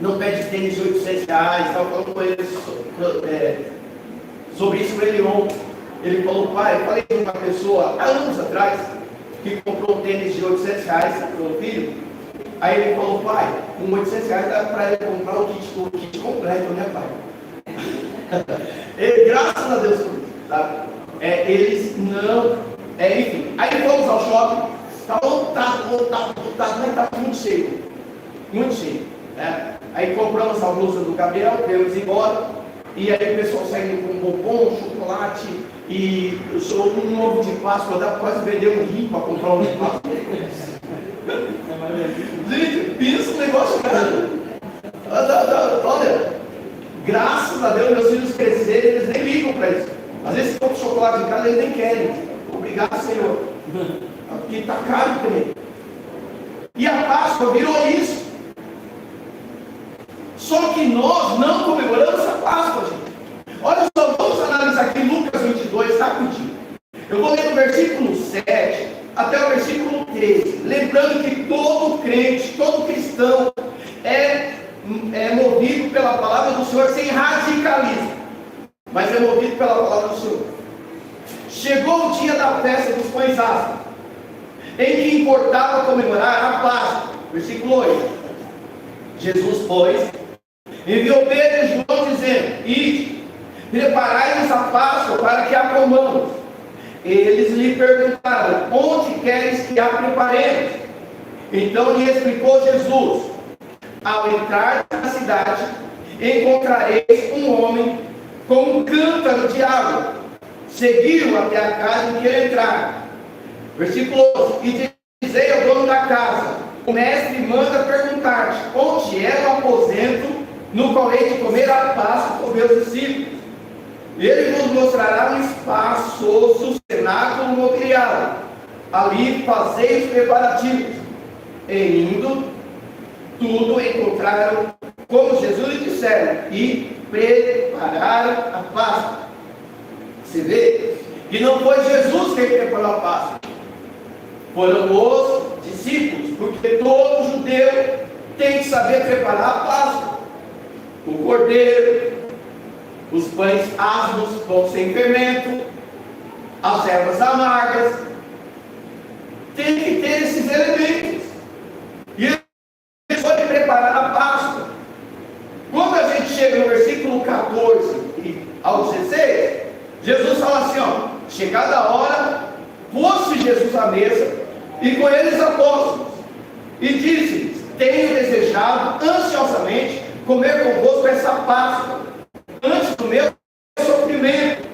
não pedem tênis de R$800. Estava falando com eles sobre isso para ele ontem. Ele falou, pai, eu falei de uma pessoa há anos atrás que comprou um tênis de R$800 para o filho. Aí ele falou, pai, com R$800 dá para ele comprar o kit completo, né, pai? Graças a Deus por isso, sabe? Eles não. Enfim, aí fomos ao shopping, está lotado, mas está muito cheio. Muito cheio. Né? Aí compramos a blusa do Gabriel, viemos embora, e aí o pessoal saindo com bombom, chocolate e um ovo de Páscoa, dá para quase vender um rim para comprar um ovo de Páscoa. Gente, pensa um negócio grande. Olha, graças a Deus, meus filhos crescerem, eles nem ligam para isso. Às vezes, se compra chocolate em casa, eles nem querem. Obrigado, Senhor. Porque está caro também. E a Páscoa virou isso. Só que nós não comemoramos a Páscoa, gente. Olha só, vamos analisar aqui Lucas 22, está contigo. Eu vou ler do versículo 7 até o versículo 13. Lembrando que todo crente, todo cristão é movido pela palavra do Senhor sem radicalismo, mas é movido pela palavra do Senhor. Chegou o dia da festa dos pães asmos, em que importava comemorar a Páscoa. Versículo 8. Jesus, pois, enviou Pedro e João dizendo, ide, preparai-nos a Páscoa para que a comamos. Eles lhe perguntaram, onde queres que a preparemos? Então lhe explicou Jesus, ao entrar na cidade, encontrareis um homem com um cântaro de água. Seguiram até a casa em que ele entrar. Versículo 11. E dizei ao dono da casa, o mestre manda perguntar-te, onde é o aposento no qual hei de comer a Páscoa com meus discípulos? Ele nos mostrará um espaçoso cenáculo mobiliado. Ali fazei os preparativos. E indo, tudo encontraram como Jesus lhe disseram e prepararam a Páscoa. Você vê que não foi Jesus quem preparou a Páscoa, foram os discípulos, porque todo judeu tem que saber preparar a Páscoa. O cordeiro, os pães asmos, pão sem fermento, as ervas amargas, tem que ter esses elementos. E ele foi preparar a Páscoa. Quando a gente chega no versículo 14 ao 16, Jesus fala assim, ó, chegada a hora, pôs-se Jesus à mesa, e com eles apóstolos, e disse-lhes, tenho desejado ansiosamente comer convosco essa Páscoa, antes do meu sofrimento,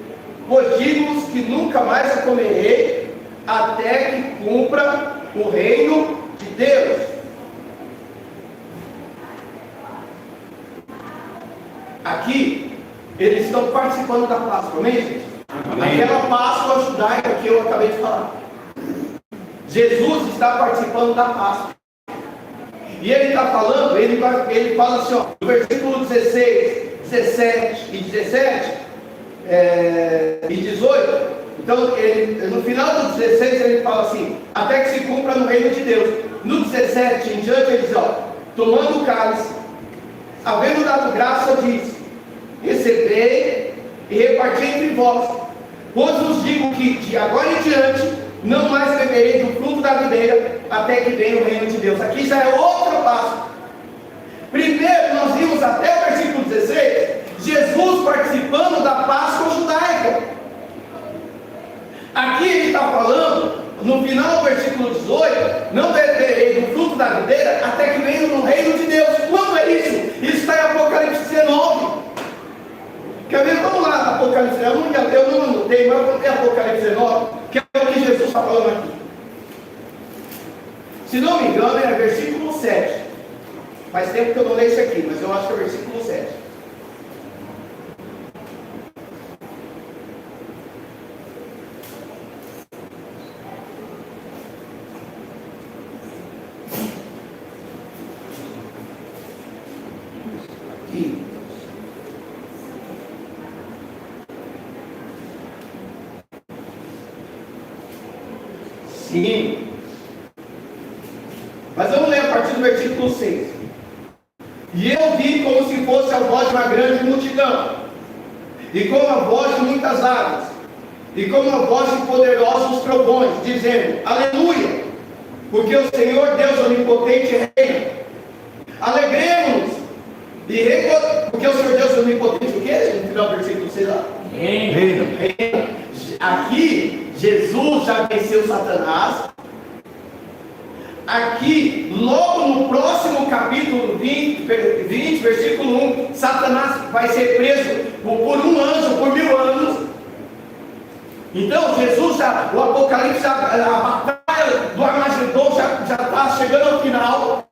pois digo-vos que nunca mais a comerei, até que cumpra o reino de Deus. Aqui, eles estão participando da Páscoa, amém, gente? Amém. Aquela Páscoa judaica que eu acabei de falar. Jesus está participando da Páscoa. E ele está falando, ele fala assim, ó, no versículo 16, 17 e 17 e 18. Então, no final do 16 ele fala assim, até que se cumpra no reino de Deus. No 17 em diante ele diz, ó, tomando o cálice, havendo dado graça, diz, recebei e reparti entre vós, pois vos digo que de agora em diante não mais beberei do fruto da videira, até que venha o reino de Deus. Aqui já é outra Páscoa. Primeiro nós vimos até o versículo 16, Jesus participando da Páscoa judaica. Aqui ele está falando, no final do versículo 18, não beberei do fruto da videira, até que venha no reino de Deus. Quando é isso? Isso está em Apocalipse 19. Quer ver? Vamos lá, Apocalipse 19. Eu não anotei, mas vamos ver Apocalipse 19, que é o que Jesus está falando aqui? Se não me engano, é versículo 7. Faz tempo que eu não leio isso aqui, mas eu acho que é versículo 7. Aqui. Sim. Mas vamos ler a partir do versículo 6. E eu vi como se fosse a voz de uma grande multidão, e como a voz de muitas águas, e como a voz de poderosos trovões, dizendo: Aleluia! Porque o Senhor Deus Onipotente reina. Alegremos-nos! Porque o Senhor Deus Onipotente, o que? No final do versículo 6 lá. Reina. Aqui, Jesus já venceu Satanás. Aqui, logo no próximo capítulo 20, versículo 1, Satanás vai ser preso por um anjo, por 1000 anos. Então, Jesus, o Apocalipse, a batalha do Armagedon já está chegando ao final.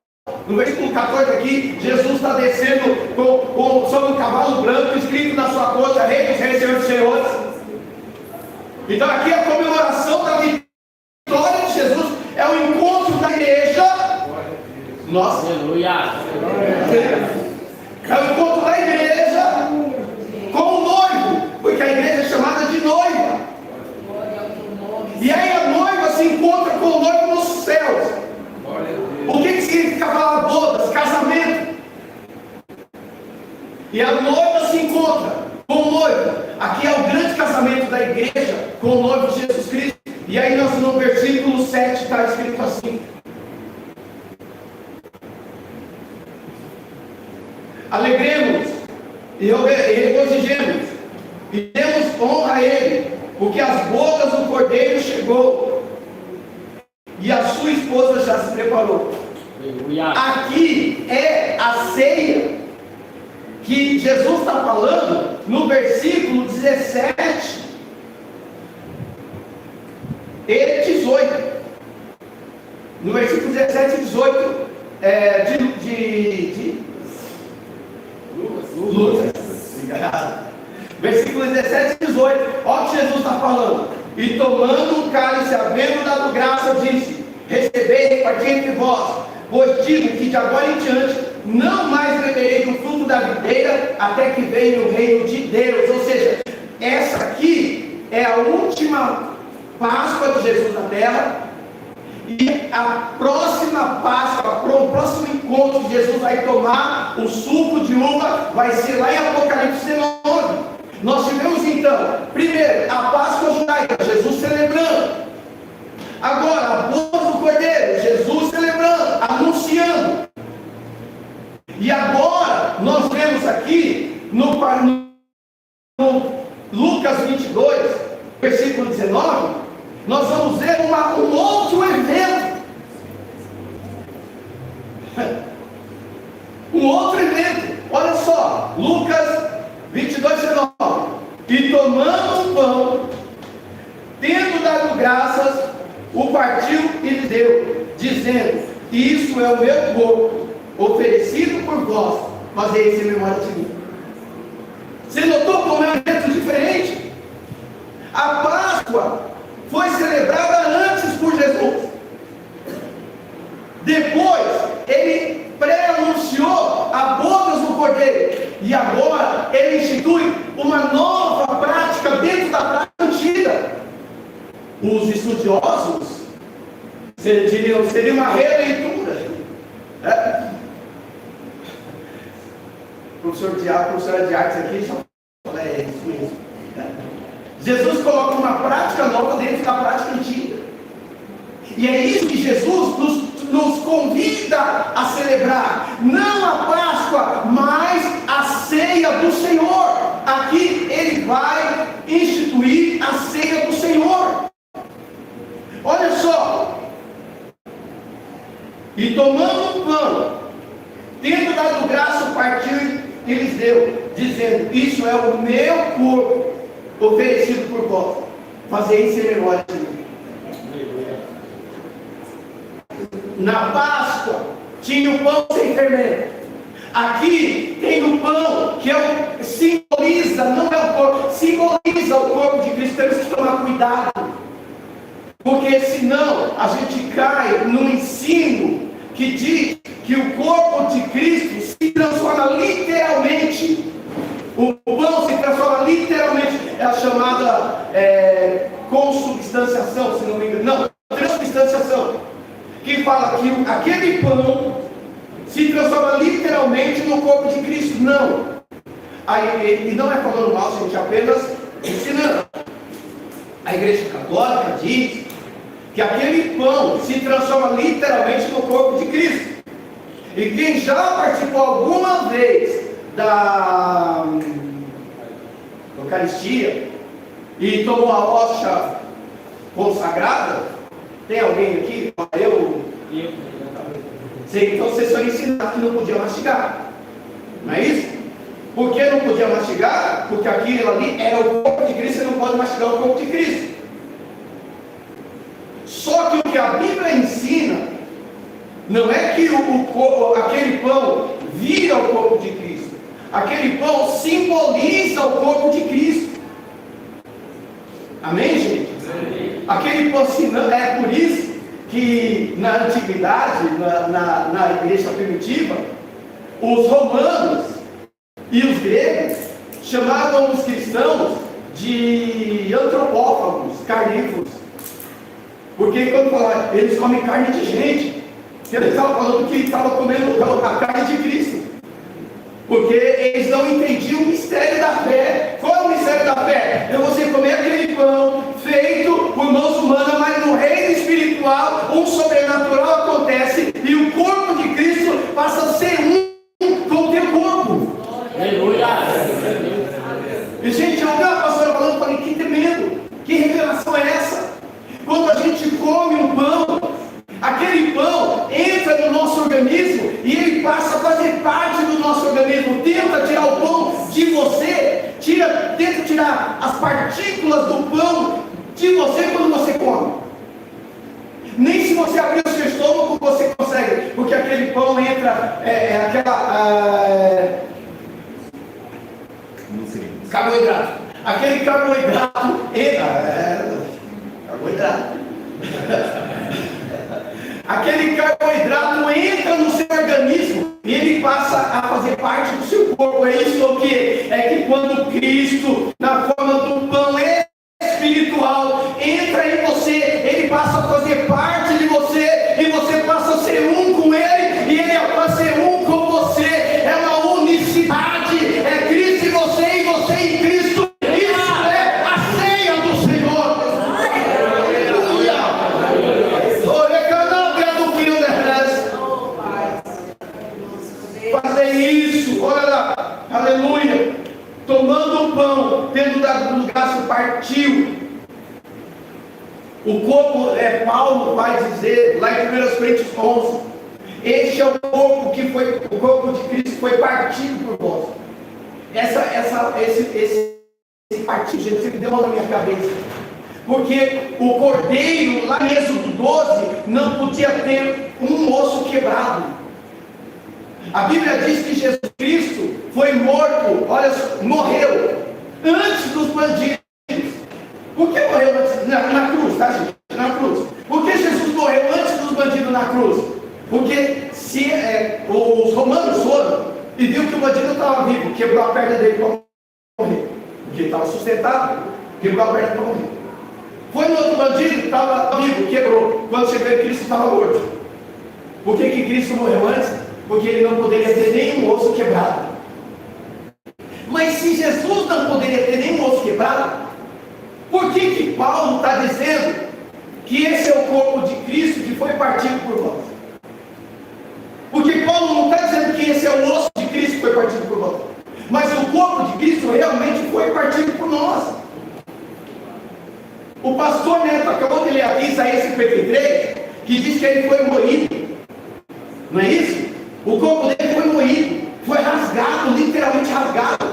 No versículo 14 aqui, Jesus está descendo sobre um cavalo branco, escrito na sua coxa: Rei dos Reis, Senhor dos Senhores. Então, aqui a comemoração da vitória de Jesus é o encontro da igreja. Nossa, aleluia! É o encontro da igreja com o noivo, porque a igreja é chamada de noiva. E aí a noiva se encontra com o noivo nos céus. O que significa falar bodas? Casamento. E a noiva se encontra com o noivo. Aqui é o grande casamento da igreja com o noivo Jesus Cristo. E aí nós no versículo 7 está escrito assim: Alegremos e regozijemos e demos honra a Ele, porque as bodas do Cordeiro chegou e a sua esposa já se preparou. Aqui é a ceia que Jesus está falando no versículo 17 e 18. No versículo 17 e 18 de Lucas. Versículo 17 e 18. Olha o que Jesus está falando. E tomando o cálice, havendo dado graça, disse: Recebei e reparti entre vós, pois digo que de agora em diante não mais beberei do fruto da videira, até que venha o reino de Deus. Ou seja, essa aqui é a última Páscoa de Jesus na terra. E a próxima Páscoa, o próximo encontro que Jesus vai tomar o suco de uva, vai ser lá em Apocalipse 19. Nós tivemos então, primeiro, a Páscoa judaica, Jesus celebrando. Agora, a boda do Cordeiro, Jesus celebrando, anunciando. E agora, nós vemos aqui, no Lucas 22, versículo 19, nós vamos ver um outro evento. Um outro evento. Olha só, Lucas 22, 19. E tomando um pão, tendo dado graças, o partiu e lhe deu, dizendo: Isso é o meu corpo, oferecido por vós, fazei isso em memória de mim. Você notou como é um evento diferente? A Páscoa foi celebrada antes por Jesus. Depois, ele pré-anunciou a bodas do Cordeiro. E agora, ele institui uma nova prática dentro da prática antiga. Os estudiosos diriam, seria uma releitura. Professora de artes aqui, só fala, é isso mesmo. Jesus coloca uma prática nova dentro da prática antiga. E é isso que Jesus nos convida a celebrar. Não a Páscoa, mas a ceia do Senhor. Aqui ele vai instituir a ceia do Senhor. Olha só. E tomando o pão, tendo dado graça, partiu e lhes deu, dizendo: Isso é o meu corpo, oferecido por vós, fazei isso em memória de mim. na Páscoa tinha o pão sem fermento. Aqui tem o pão que simboliza, não é o corpo, simboliza o corpo de Cristo. Temos que tomar cuidado, porque senão a gente cai no ensino que diz que o corpo de Cristo se transforma literalmente. O pão se transforma literalmente. É a chamada consubstanciação, se não me engano. Não, transubstanciação. Que fala que aquele pão se transforma literalmente no corpo de Cristo. Não. Aí, e não é falando mal, gente, apenas ensinando. A Igreja Católica diz que aquele pão se transforma literalmente no corpo de Cristo. E quem já participou alguma vez da Eucaristia e tomou a hóstia consagrada, tem alguém aqui? Eu. Então vocês foram ensinados que não podia mastigar, não é isso? Por que não podia mastigar? Porque aquilo ali era o corpo de Cristo. Você não pode mastigar o corpo de Cristo. Só que o que a Bíblia ensina não é que aquele pão vira o corpo de Cristo. Aquele pão simboliza o corpo de Cristo. Amém, gente? Aquele pão, é por isso que na antiguidade, na igreja primitiva, os romanos e os gregos chamavam os cristãos de antropófagos, carnívoros. Porque quando falavam, eles comem carne de gente, eles estavam falando que estavam comendo a carne de Cristo. Porque eles não entendiam o mistério da fé. Qual é o mistério da fé? É você comer aquele pão feito por mãos humanas, mas no reino espiritual, um sobrenatural acontece e o corpo de Cristo passa a ser um com o teu corpo. Aleluia! E gente, eu ouvi a pastora falando, falei, que tremendo, que revelação é essa? Quando a gente come um pão, aquele pão entra no nosso organismo e ele passa a fazer parte do nosso organismo. Tenta tirar o pão de você, tenta tirar as partículas do pão de você quando você come. Nem se você abrir o seu estômago você consegue, porque aquele pão entra, carboidrato. Aquele carboidrato entra. Carboidrato. Aquele carboidrato entra no seu organismo e ele passa a fazer parte do seu corpo. É isso o que? É que quando Cristo, na forma do pão espiritual, entra em você, ele passa a fazer parte de você e você passa a ser um com ele e ele passa a ser um com você. É uma unicidade. É Cristo em você e você em Cristo. Isso é a ceia do Senhor. Fazer isso, olha lá, aleluia, tomando o pão, tendo dado lugar, se partiu. O corpo, Paulo vai dizer lá em 1 Coríntios 11, este é o corpo que foi, o corpo de Cristo foi partido por vós. Esse partido, gente, você me deu uma na minha cabeça. Porque o cordeiro, lá em Êxodo 12, não podia ter um osso quebrado. A Bíblia diz que Jesus Cristo foi morto, olha, morreu antes dos bandidos. Por que morreu antes? Na cruz, tá, gente? Na cruz. Por que Jesus morreu antes dos bandidos na cruz? Porque se os romanos foram e viu que o bandido estava vivo, quebrou a perna dele para morrer. Porque ele estava sustentado, quebrou a perna para morrer. Foi no outro bandido, estava vivo, quebrou. Quando chegou em Cristo, estava morto. Por que Cristo morreu antes? Porque ele não poderia ter nenhum osso quebrado. Mas se Jesus não poderia ter nenhum osso quebrado, por que Paulo está dizendo que esse é o corpo de Cristo que foi partido por vós? Porque Paulo não está dizendo que esse é o osso de Cristo que foi partido por vós, mas o corpo de Cristo realmente foi partido por nós. O pastor Neto acabou de ler aqui Isaías 53, que diz que ele foi moído. Não é isso? O corpo dele foi moído, foi rasgado, literalmente rasgado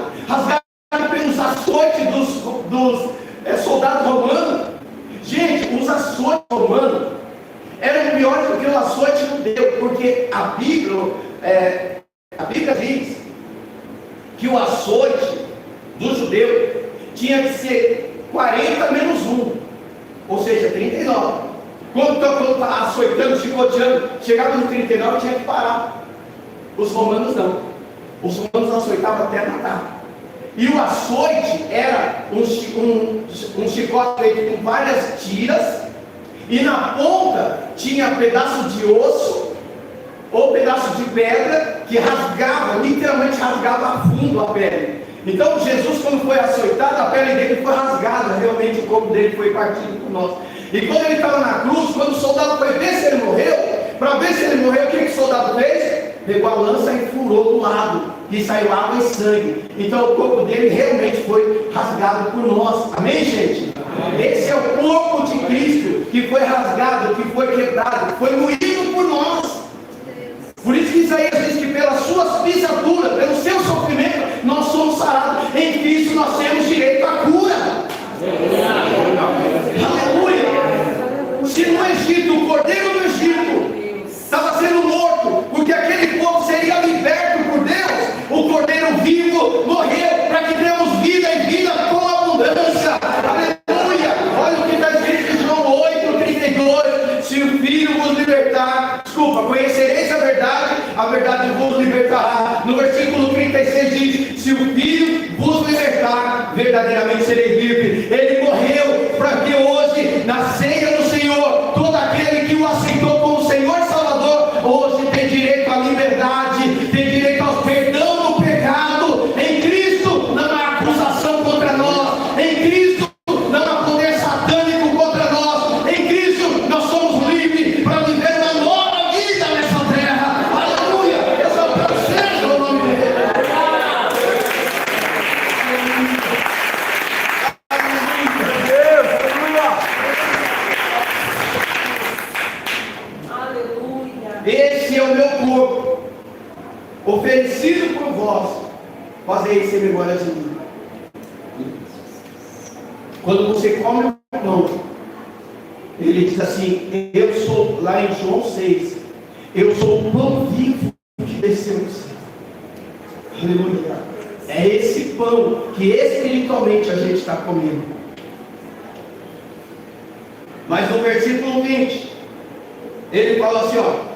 pelos açoites dos soldados romanos. Gente, os açoites romanos eram piores do que o açoite porque a Bíblia diz que o açoite do judeu tinha que ser 40 menos 1, ou seja, 39. Quando estava açoitando, chicoteando, chegava no 39 tinha que parar. Os romanos não. Os romanos açoitavam até matar. E o açoite era um chicote feito com várias tiras, e na ponta tinha pedaço de osso ou pedaço de pedra que rasgava, literalmente rasgava a fundo a pele. Então Jesus, quando foi açoitado, a pele dele foi rasgada, realmente o corpo dele foi partido por nós. E quando ele estava na cruz, quando o soldado foi ver se ele morreu, para ver se ele morreu, o que o soldado fez? Pegou a lança e furou do lado, e saiu água e sangue. Então o corpo dele realmente foi rasgado por nós. Amém, gente? Amém. Esse é o corpo de Cristo, que foi rasgado, que foi quebrado, foi moído por nós. Por isso que Isaías diz que pelas suas pisaduras, pelo seu sofrimento, nós somos sarados. Em Cristo nós temos direito à cura. Aleluia! Se no Egito, o cordeiro do Egito estava sendo morto, porque aquele povo seria liberto por Deus, o cordeiro vivo morreu para que tenhamos vida e vida com abundância. Aleluia! Olha o que está escrito em João 8:32: se o Filho vos libertar, conhecereis a verdade vos libertará. No versículo 36 diz: se o Filho vos libertar, verdadeiramente sereis livres. Ele morreu para que hoje, na ceia do Senhor, todo aquele que o aceitou como Senhor e Salvador, hoje tem direito à liberdade, tem direito ao perdão do pecado. Em Cristo não há acusação contra nós, em Cristo não há poder satânico contra nós, em Cristo nós somos livres para viver uma nova vida nessa terra. Aleluia! Exaltado seja o nome de Deus. Esse é o meu corpo, oferecido por vós, fazei isso em memória de mim. Quando você come o pão, ele diz assim: eu sou, lá em João 6, eu sou o pão vivo que desceu do céu. Aleluia. É esse pão que espiritualmente a gente está comendo. Mas no versículo 20, ele fala assim, ó: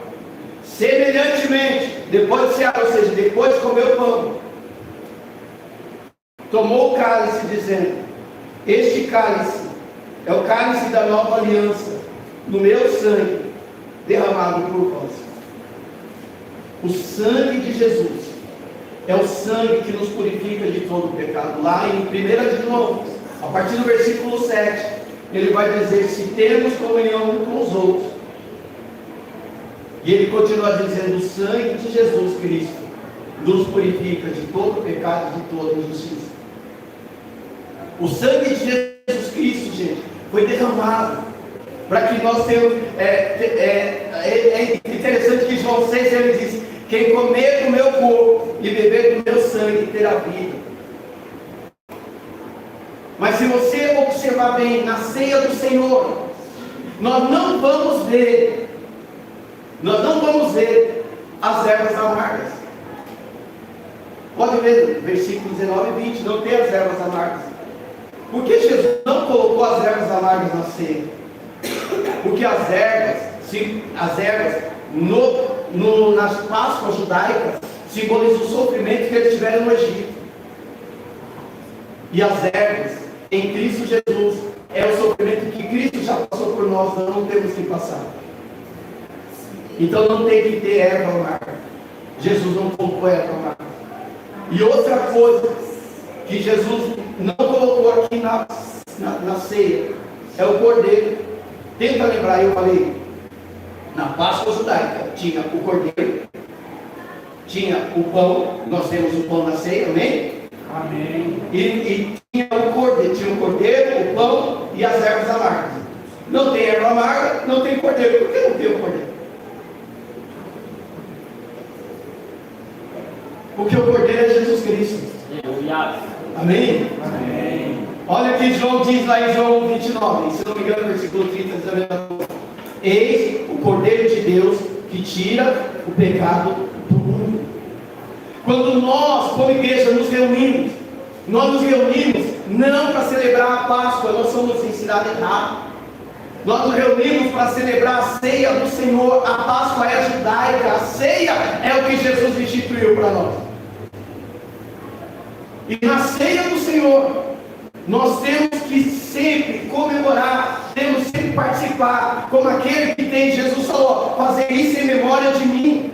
semelhantemente, depois de cear, ou seja, depois de comer o pão, tomou o cálice, dizendo: este cálice é o cálice da nova aliança, no meu sangue, derramado por vós. O sangue de Jesus é o sangue que nos purifica de todo o pecado. Lá em 1 João, a partir do versículo 7, ele vai dizer: se temos comunhão com os outros. E ele continua dizendo: o sangue de Jesus Cristo nos purifica de todo pecado e de toda injustiça. O sangue de Jesus Cristo, gente, foi derramado para que nós tenhamos. É interessante que João 6 ele diz: quem comer do meu corpo e beber do meu sangue terá vida. Mas se você observar bem, na ceia do Senhor, nós não vamos ver as ervas amargas. Pode ver, versículos 19 e 20, não tem as ervas amargas. Por que Jesus não colocou as ervas amargas na ceia? Porque as ervas nas Páscoas judaicas simbolizam o sofrimento que eles tiveram no Egito. E as ervas em Cristo Jesus é o sofrimento que Cristo já passou por nós, nós não temos que passar. Então não tem que ter erva amarga. Jesus não colocou erva amarga. E outra coisa que Jesus não colocou aqui na ceia é o cordeiro. Tenta lembrar, eu falei, na Páscoa judaica tinha o cordeiro, tinha o pão, nós temos o pão na ceia, amém? Amém. E tinha o cordeiro, o pão e as ervas amargas. Não tem erva amarga, não tem cordeiro. Por que não tem o cordeiro? Porque o cordeiro é Jesus Cristo. Amém? Amém. Olha o que João diz lá em João 29, se não me engano, versículo 30, 19. Eis o Cordeiro de Deus que tira o pecado do mundo. Quando nós, como igreja, nos reunimos, nós nos reunimos não para celebrar a Páscoa, nós somos ensinados errado. Nós nos reunimos para celebrar a ceia do Senhor. A Páscoa é judaica, a ceia é o que Jesus instituiu para nós. E na ceia do Senhor, nós temos que sempre comemorar, temos que sempre participar, como aquele que tem, Jesus falou, fazer isso em memória de mim.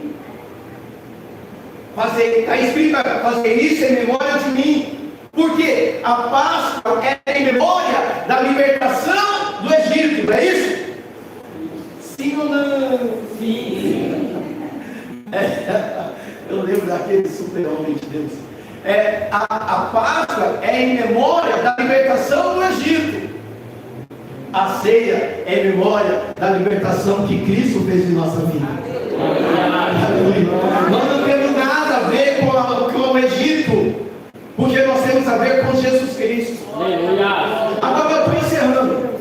Está escrito, fazer isso em memória de mim. Porque a Páscoa é em memória da libertação do Egito, não é isso? Sim ou não? Sim. Eu lembro daquele super-homem de Deus. A Páscoa é em memória da libertação do Egito. A ceia é em memória da libertação que Cristo fez em nossa vida. Nós não temos nada a ver com o Egito, porque nós temos a ver com Jesus Cristo. Agora eu estou encerrando.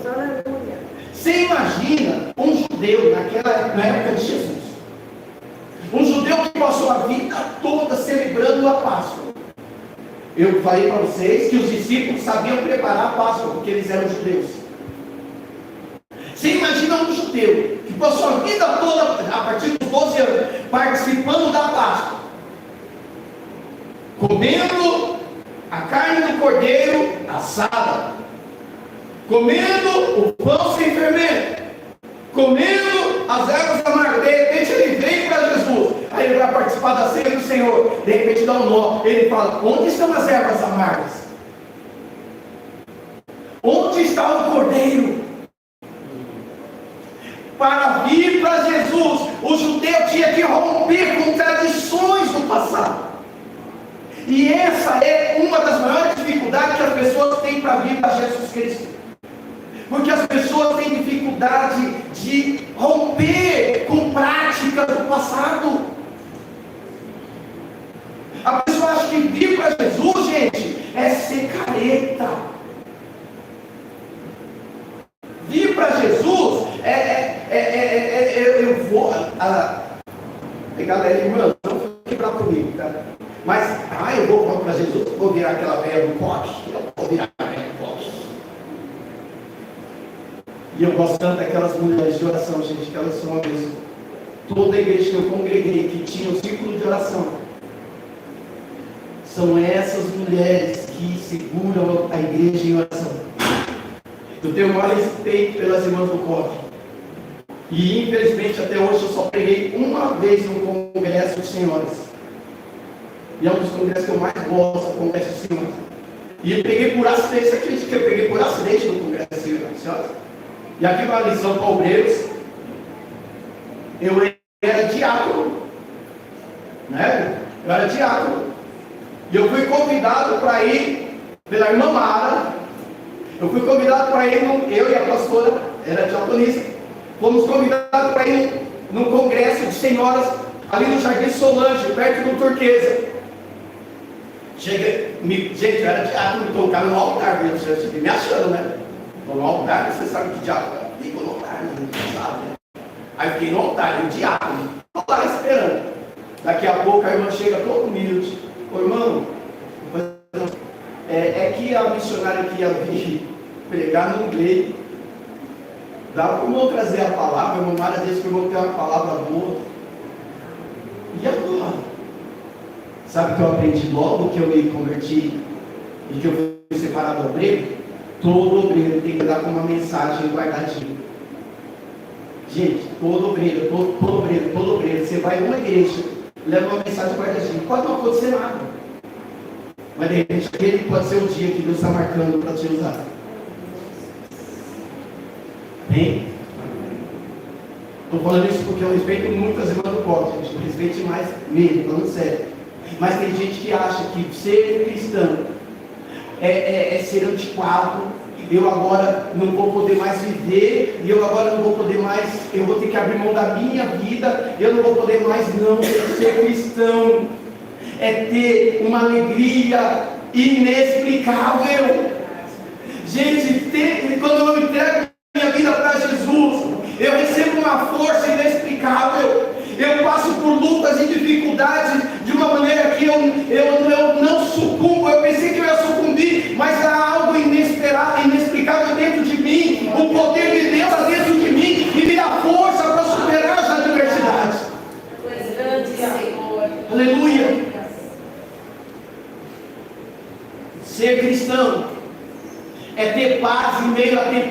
Você imagina um judeu na época de Jesus, um judeu que passou a vida toda celebrando a Páscoa. Eu falei para vocês que os discípulos sabiam preparar a Páscoa, porque eles eram judeus. Você imagina um judeu que passou a vida toda, a partir dos 12 anos, participando da Páscoa, comendo a carne do cordeiro assada, comendo o pão sem fermento, comendo as ervas amargas. De repente ele vem para Jesus, aí ele vai participar da ceia do Senhor, de repente dá um nó, ele fala: onde estão as ervas amargas? Onde está o cordeiro? Para vir para Jesus, o judeu tinha que romper com tradições do passado. E essa é uma das maiores dificuldades que as pessoas têm para vir para Jesus Cristo. Porque as pessoas têm dificuldade de romper com práticas do passado. A pessoa acha que vir para Jesus, gente, é ser careta. Vir para Jesus eu vou galera, irmã, não fique bravo comigo, tá? Mas, eu vou para Jesus, vou virar aquela velha do pote, eu vou virar a velha do pote. E eu gosto tanto daquelas mulheres de oração, gente, que elas são uma vez. Toda a igreja que eu congreguei, que tinha um círculo de oração, são essas mulheres que seguram a igreja em oração. Eu tenho o maior respeito pelas irmãs do corpo. E infelizmente até hoje eu só preguei uma vez no Congresso de Senhoras. E é um dos congressos que eu mais gosto, o Congresso de Senhoras. E eu peguei por acidente, você acredita que eu peguei por acidente no Congresso de Senhoras? E aqui uma lição para obreiros. Eu era diácono, né? Eu era diácono. E eu fui convidado para ir pela irmã Mara. Eu fui convidado para ir, eu e a pastora, era diaconista, fomos convidados para ir num congresso de senhoras ali no Jardim Solange, perto do Turquesa. Gente, eu era diácono, me colocaram no altar, você fica me achando, né? No altar, você sabe que diácono fica no altar, não sabe, né? Aí eu fiquei no altar, eu diácono, estou lá esperando. Daqui a pouco a irmã chega todo humilde: ô irmão, é que a missionária que ia vir pregar no inglês, dá para o irmão trazer a palavra. A irmã Mara disse que o irmão tem uma palavra boa. E agora? Sabe o que eu aprendi logo que eu me converti e que eu fui separado do obreiro? Todo obreiro tem que dar com uma mensagem guardadinha. Gente, todo obreiro, você vai numa igreja, leva uma mensagem guardadinha. Pode não acontecer nada, mas de repente aquele pode ser o dia que Deus está marcando para te usar. Bem, estou falando isso porque eu respeito muito as irmãs do corpo, gente. Eu respeito mais mesmo, falando sério. Mas tem gente que acha que ser cristão é ser antiquado. Eu agora não vou poder mais viver, e eu agora não vou poder mais, eu vou ter que abrir mão da minha vida, eu não vou poder mais não ser cristão. É ter uma alegria inexplicável. Gente, quando eu entrego minha vida para Jesus, eu recebo uma força inexplicável.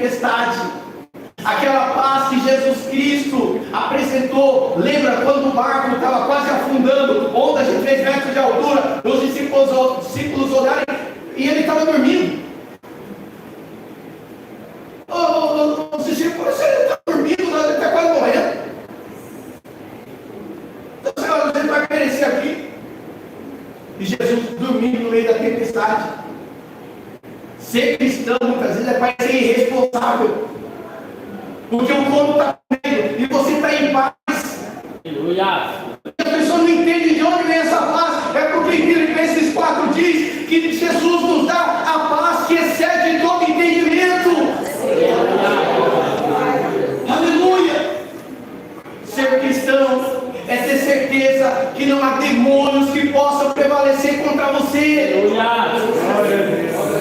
tempestade. Aquela paz que Jesus Cristo apresentou. Lembra quando o barco estava quase afundando, ondas de 3 metros de altura, os discípulos olharam e ele estava dormindo. Os discípulos, você está dormindo, ele está quase morrendo. Então, Senhor, ele vai perecer aqui. E Jesus dormindo no meio da tempestade. Ser cristão muitas vezes é para ser irresponsável. Porque o corpo está comendo e você está em paz. Aleluia. A pessoa não entende de onde vem essa paz. É porque em Filipenses 4 diz que Jesus nos dá a paz que excede todo entendimento. Aleluia. Ser cristão é ter certeza que não há demônios que possam prevalecer contra você.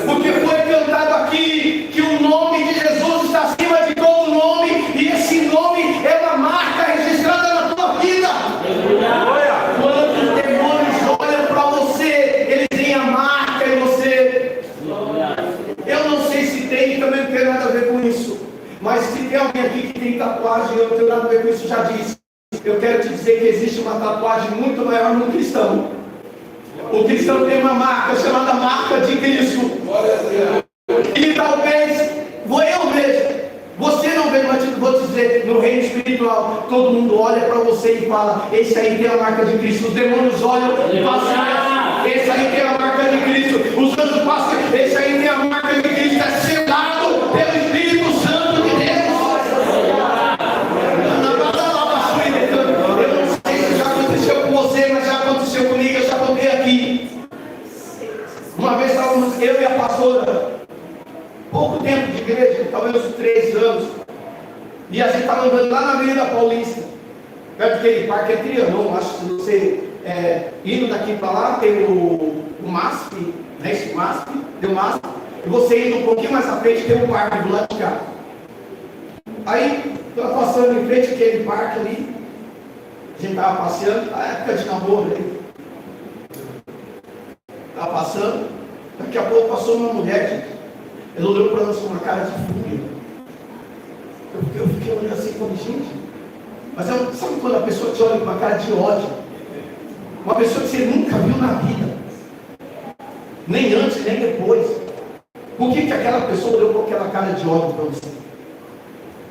Porque foi cantado aqui que o nome de Jesus está acima de todo nome, e esse nome é uma marca registrada na tua vida. Quando os demônios olham para você, eles têm a marca em você. Eu não sei se tem, também não tem nada a ver com isso. Mas se tem alguém aqui que tem tatuagem, eu não tenho nada a ver com isso, já disse. Eu quero te dizer que existe uma tatuagem muito maior no cristão. O cristão tem uma marca chamada marca de Cristo. E talvez, eu vejo, você não vê, mas vou te dizer, no reino espiritual, todo mundo olha para você e fala, esse aí tem a marca de Cristo. Os demônios olham e passam, esse aí tem a marca de Cristo. Os anjos passam, esse aí tem a marca de Cristo. É selado pelo Espírito Santo de Deus. Eu não sei se já aconteceu com você, mas já aconteceu comigo, eu já contei aqui. Uma vez estávamos, eu e a pastora, pouco tempo de igreja, talvez uns 3 anos, e a gente estava andando lá na Avenida Paulista, perto daquele parque Trianon, acho que você, indo daqui para lá, tem o MASP, né, esse MASP, tem o MASP, e você indo um pouquinho mais à frente, tem um parque do lado de cá. Aí, estava passando em frente àquele parque ali, a gente estava passeando, a época de namoro ali, estava passando, daqui a pouco passou uma mulher, gente. Ela olhou para nós com uma cara de fúria. Eu fiquei olhando assim, como gente. Mas sabe quando a pessoa te olha com uma cara de ódio? Uma pessoa que você nunca viu na vida. Nem antes, nem depois. Por que aquela pessoa olhou com aquela cara de ódio para você?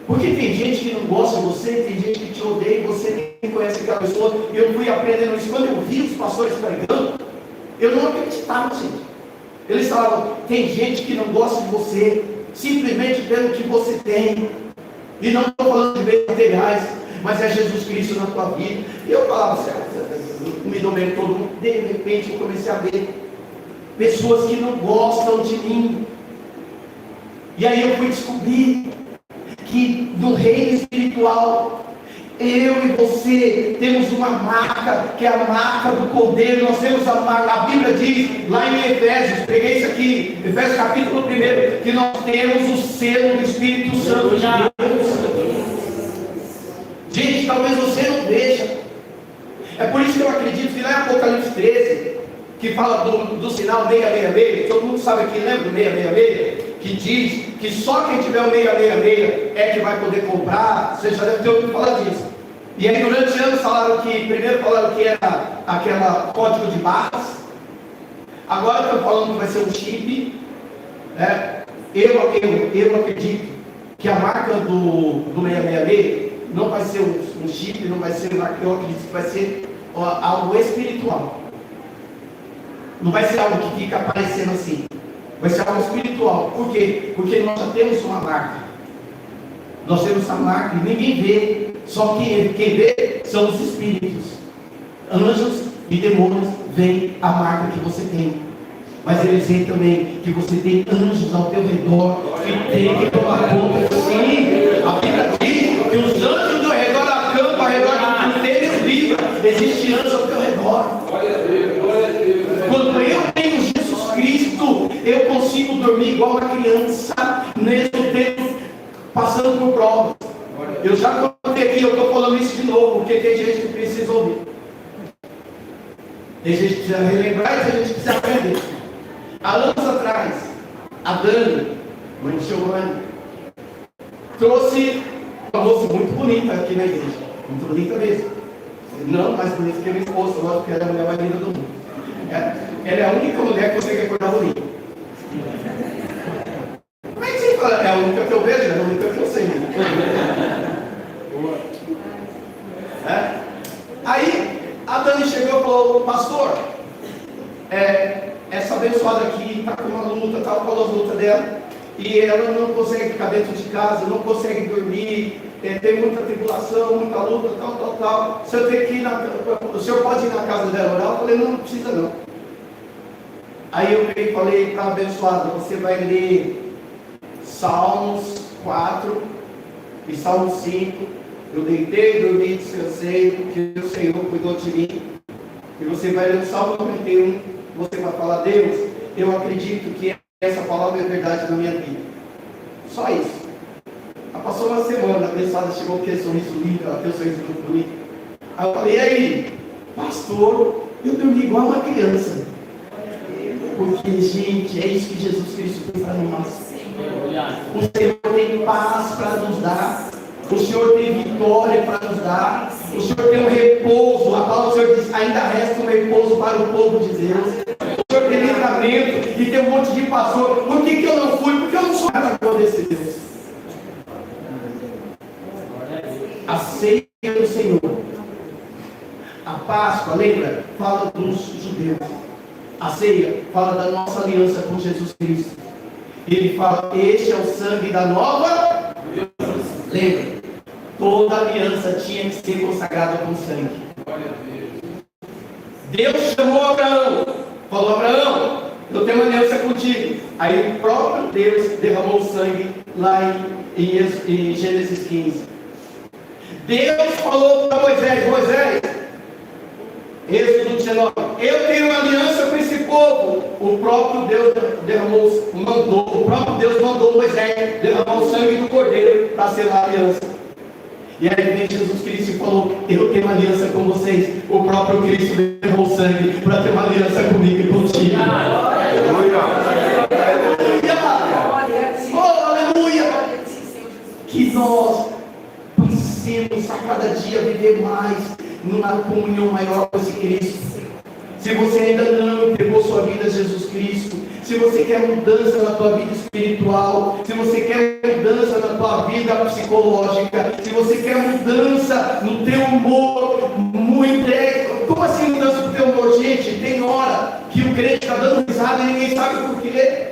Porque tem gente que não gosta de você, tem gente que te odeia e você nem conhece aquela pessoa. Eu fui aprendendo isso. Quando eu vi os pastores pregando, eu não acreditava, gente. Eles falavam, tem gente que não gosta de você, simplesmente pelo que você tem. E não estou falando de bens materiais, mas é Jesus Cristo na tua vida. E eu falava assim, me domei todo mundo. De repente eu comecei a ver pessoas que não gostam de mim. E aí eu fui descobrir que no reino espiritual, eu e você temos uma marca, que é a marca do Cordeiro. Nós temos a marca, a Bíblia diz, lá em Efésios, peguei isso aqui, Efésios capítulo 1, que nós temos o selo do Espírito Santo de Deus. Gente, talvez você não veja. É por isso que eu acredito que lá em Apocalipse 13, que fala do sinal 666, todo mundo sabe aqui, lembra do 666? Que diz que só quem tiver o 666 é que vai poder comprar. Você já deve ter ouvido falar disso. E aí durante anos primeiro falaram que era aquela código de barras. Agora estão falando que vai ser um chip. Eu acredito que a marca do 666 não vai ser um chip, não vai ser marca, eu acredito que vai ser algo espiritual. Não vai ser algo que fica aparecendo assim. Vai ser algo espiritual. Por quê? Porque nós já temos uma marca. Nós temos essa marca e ninguém vê. Só quem vê são os espíritos. Anjos e demônios veem a marca que você tem. Mas eles veem também que você tem anjos ao teu redor que tem que tomar conta de si. A Bíblia diz que os anjos do redor da campa, ao redor do teu livro, existem anjos ao teu redor. Quando eu tenho Jesus Cristo, eu consigo dormir igual uma criança, mesmo tempo passando por provas. Eu já contei aqui, eu estou falando isso de novo, porque tem gente que precisa ouvir. Tem gente que precisa relembrar e tem gente que precisa aprender. Há anos atrás, a Dani, mãe de Giovanni, trouxe uma moça muito bonita aqui na igreja. Muito bonita mesmo. Não mais bonita que a minha esposa, lógico que ela é a mulher mais linda do mundo. Ela é a única mulher que consegue acordar bonita. Mas você fala, é a única que eu vejo, é a única que eu sei. Aí a Dani chegou e falou: pastor, essa abençoada aqui está com uma luta, tal, falou as lutas dela, e ela não consegue ficar dentro de casa, não consegue dormir, tem muita tribulação, muita luta, tal. O senhor pode ir na casa dela orar? Eu falei: não precisa não. Aí eu peguei e falei para a abençoada: você vai ler Salmos 4 e Salmos 5. Eu deitei, dormi, descansei, porque o Senhor cuidou de mim. E você vai ler o Salmo 91, você vai falar: Deus, eu acredito que essa palavra é verdade na minha vida. Só isso. Passou uma semana, a abençoada chegou com aquele sorriso lindo, aquele sorriso muito bonito. Aí eu falei: e aí, pastor, eu dormi igual uma criança. Porque, gente, é isso que Jesus Cristo tem para nós. O Senhor tem paz para nos dar. O Senhor tem vitória para nos dar. O Senhor tem um repouso. A palavra do Senhor diz: ainda resta um repouso para o povo de Deus. O Senhor tem livramento. E tem um monte de pastor. Por que eu não fui? Porque eu não sou nada como desse Deus. A ceia do Senhor, a Páscoa, lembra? Fala dos judeus. A ceia fala da nossa aliança com Jesus Cristo. Ele fala: este é o sangue da nova. Lembra? Toda aliança tinha que ser consagrada com sangue. Deus chamou Abraão, falou: Abraão, eu tenho uma aliança contigo. Aí o próprio Deus derramou sangue lá em Gênesis 15. Deus falou para Moisés, Êxodo 19: eu tenho uma aliança com esse povo. O próprio Deus o próprio Deus mandou Moisés derramar o sangue do cordeiro para selar a aliança. E aí vem Jesus Cristo e falou: eu tenho uma aliança com vocês. O próprio Cristo derramou o sangue para ter uma aliança comigo e contigo. Aleluia! Aleluia! Que nós passemos a cada dia viver mais numa comunhão maior com esse Cristo. Se você ainda não entregou sua vida a Jesus Cristo, se você quer mudança na tua vida espiritual, se você quer mudança na tua vida psicológica, se você quer mudança no teu humor, como assim mudança no teu humor? Gente, tem hora que o crente está dando risada e ninguém sabe por quê.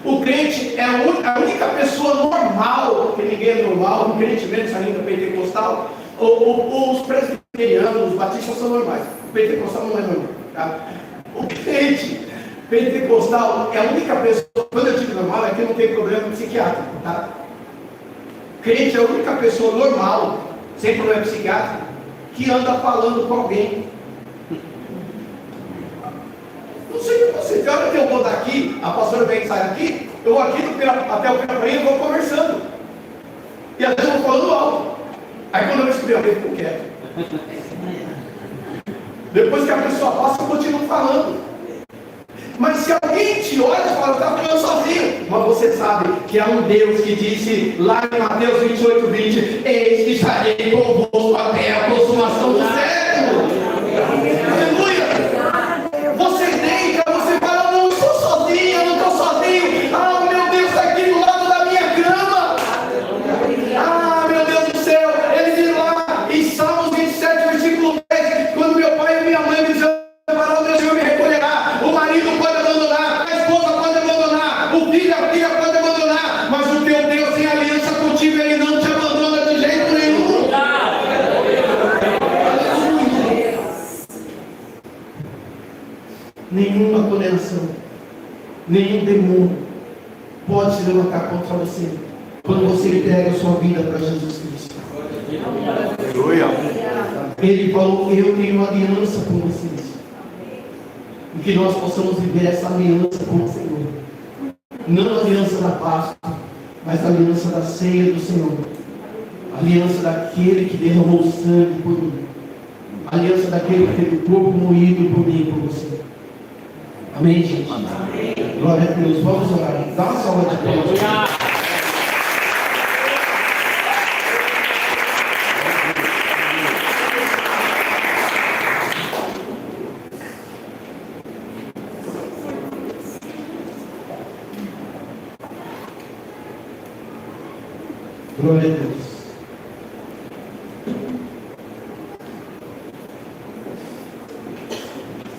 O crente é a única pessoa normal, porque ninguém é normal, o crente menos ainda pentecostal. Os presbiterianos, os batistas são normais. O pentecostal não é normal. Tá? O crente pentecostal é a única pessoa, quando eu digo normal, é que não tem problema psiquiátrico. Tá? O crente é a única pessoa normal, sem problema psiquiátrico, que anda falando com alguém. Não sei como você, a hora que eu vou daqui, a pastora vem sair aqui, eu vou aqui até o Pirapaí e vou conversando. E às vezes eu vou falando alto. Aí quando eu escrevo, eu fico quieto. Depois que a pessoa passa, eu continuo falando. Mas se alguém te olha e fala: está falando sozinho. Mas você sabe que há um Deus que disse lá em Mateus 28:20: eis que estarei convosco até a consumação do século. Aleluia! Você deita, você fala: não estou sozinho, eu não estou sozinho. Ah, meu Deus está aqui do lado da minha cama. Ah, meu Deus do céu. Ele diz lá em Salmos 27, versículo 10: quando meu pai e minha mãe me separaram, meu Senhor me recolherá. O marido pode abandonar, a esposa pode abandonar, o filho, a filha pode abandonar, mas o teu Deus tem aliança contigo, ele não te abandona de jeito nenhum. Nenhuma condenação, nenhum demônio pode se levantar contra você quando você entrega a sua vida para Jesus Cristo. Aleluia! Ele falou: eu tenho uma aliança com vocês. E que nós possamos viver essa aliança com o Senhor. Não a aliança da Páscoa, mas a aliança da ceia do Senhor. A aliança daquele que derramou o sangue por mim. A aliança daquele que teve o corpo moído por mim e por você. Amém, gente? Amém. Glória a Deus. Vamos orar. Dá uma salva de palmas. Glória a Deus.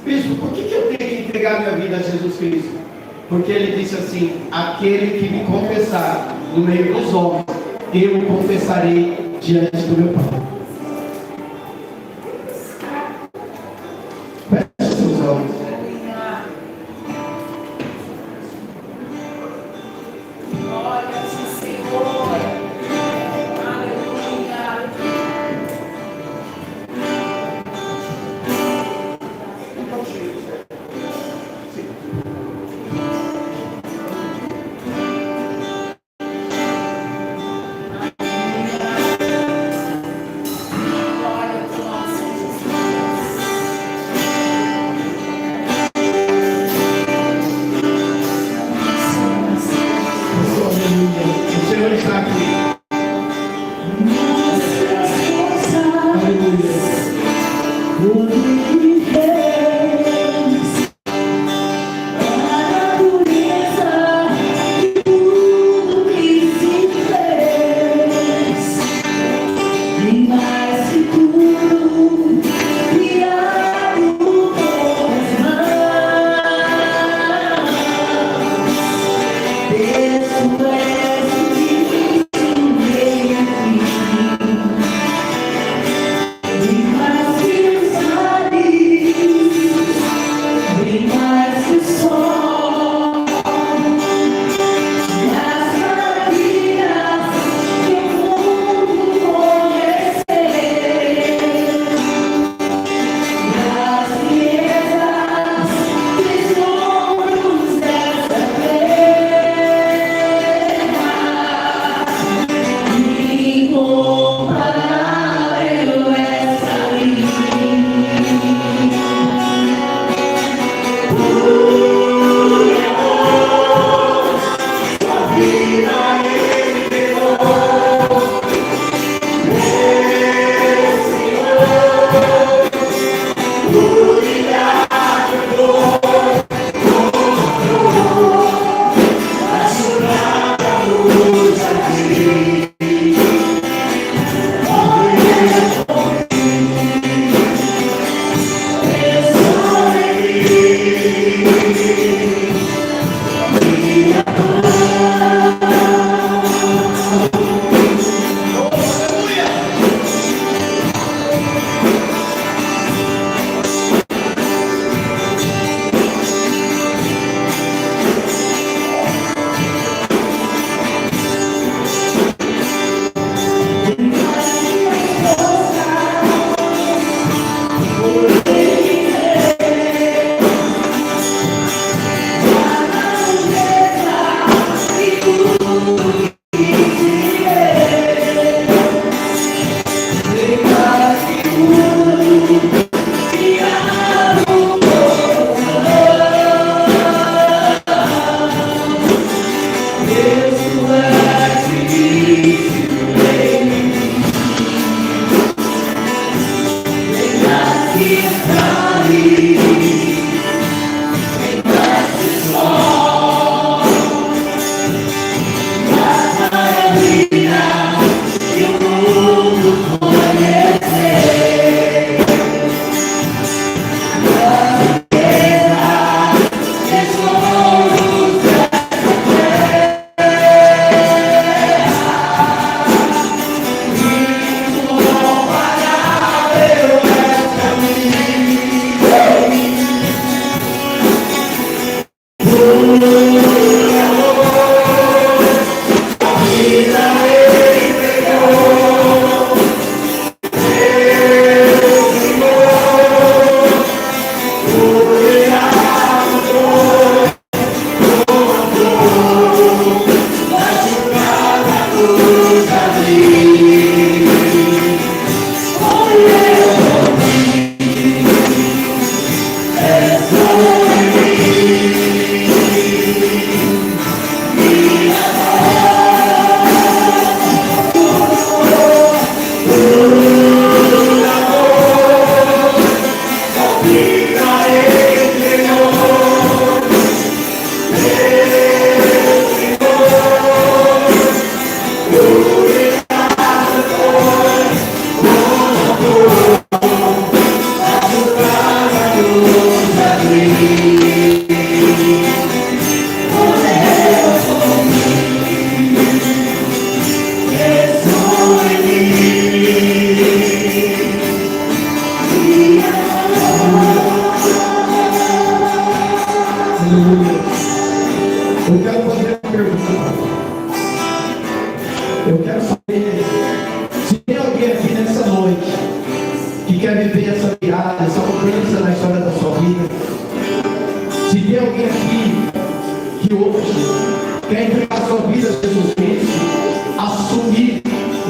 Bispo, por que eu tenho que entregar minha vida a Jesus Cristo? Porque ele disse assim: aquele que me confessar no meio dos homens, eu o confessarei diante do meu Pai. Feche seus olhos. O Senhor está aqui.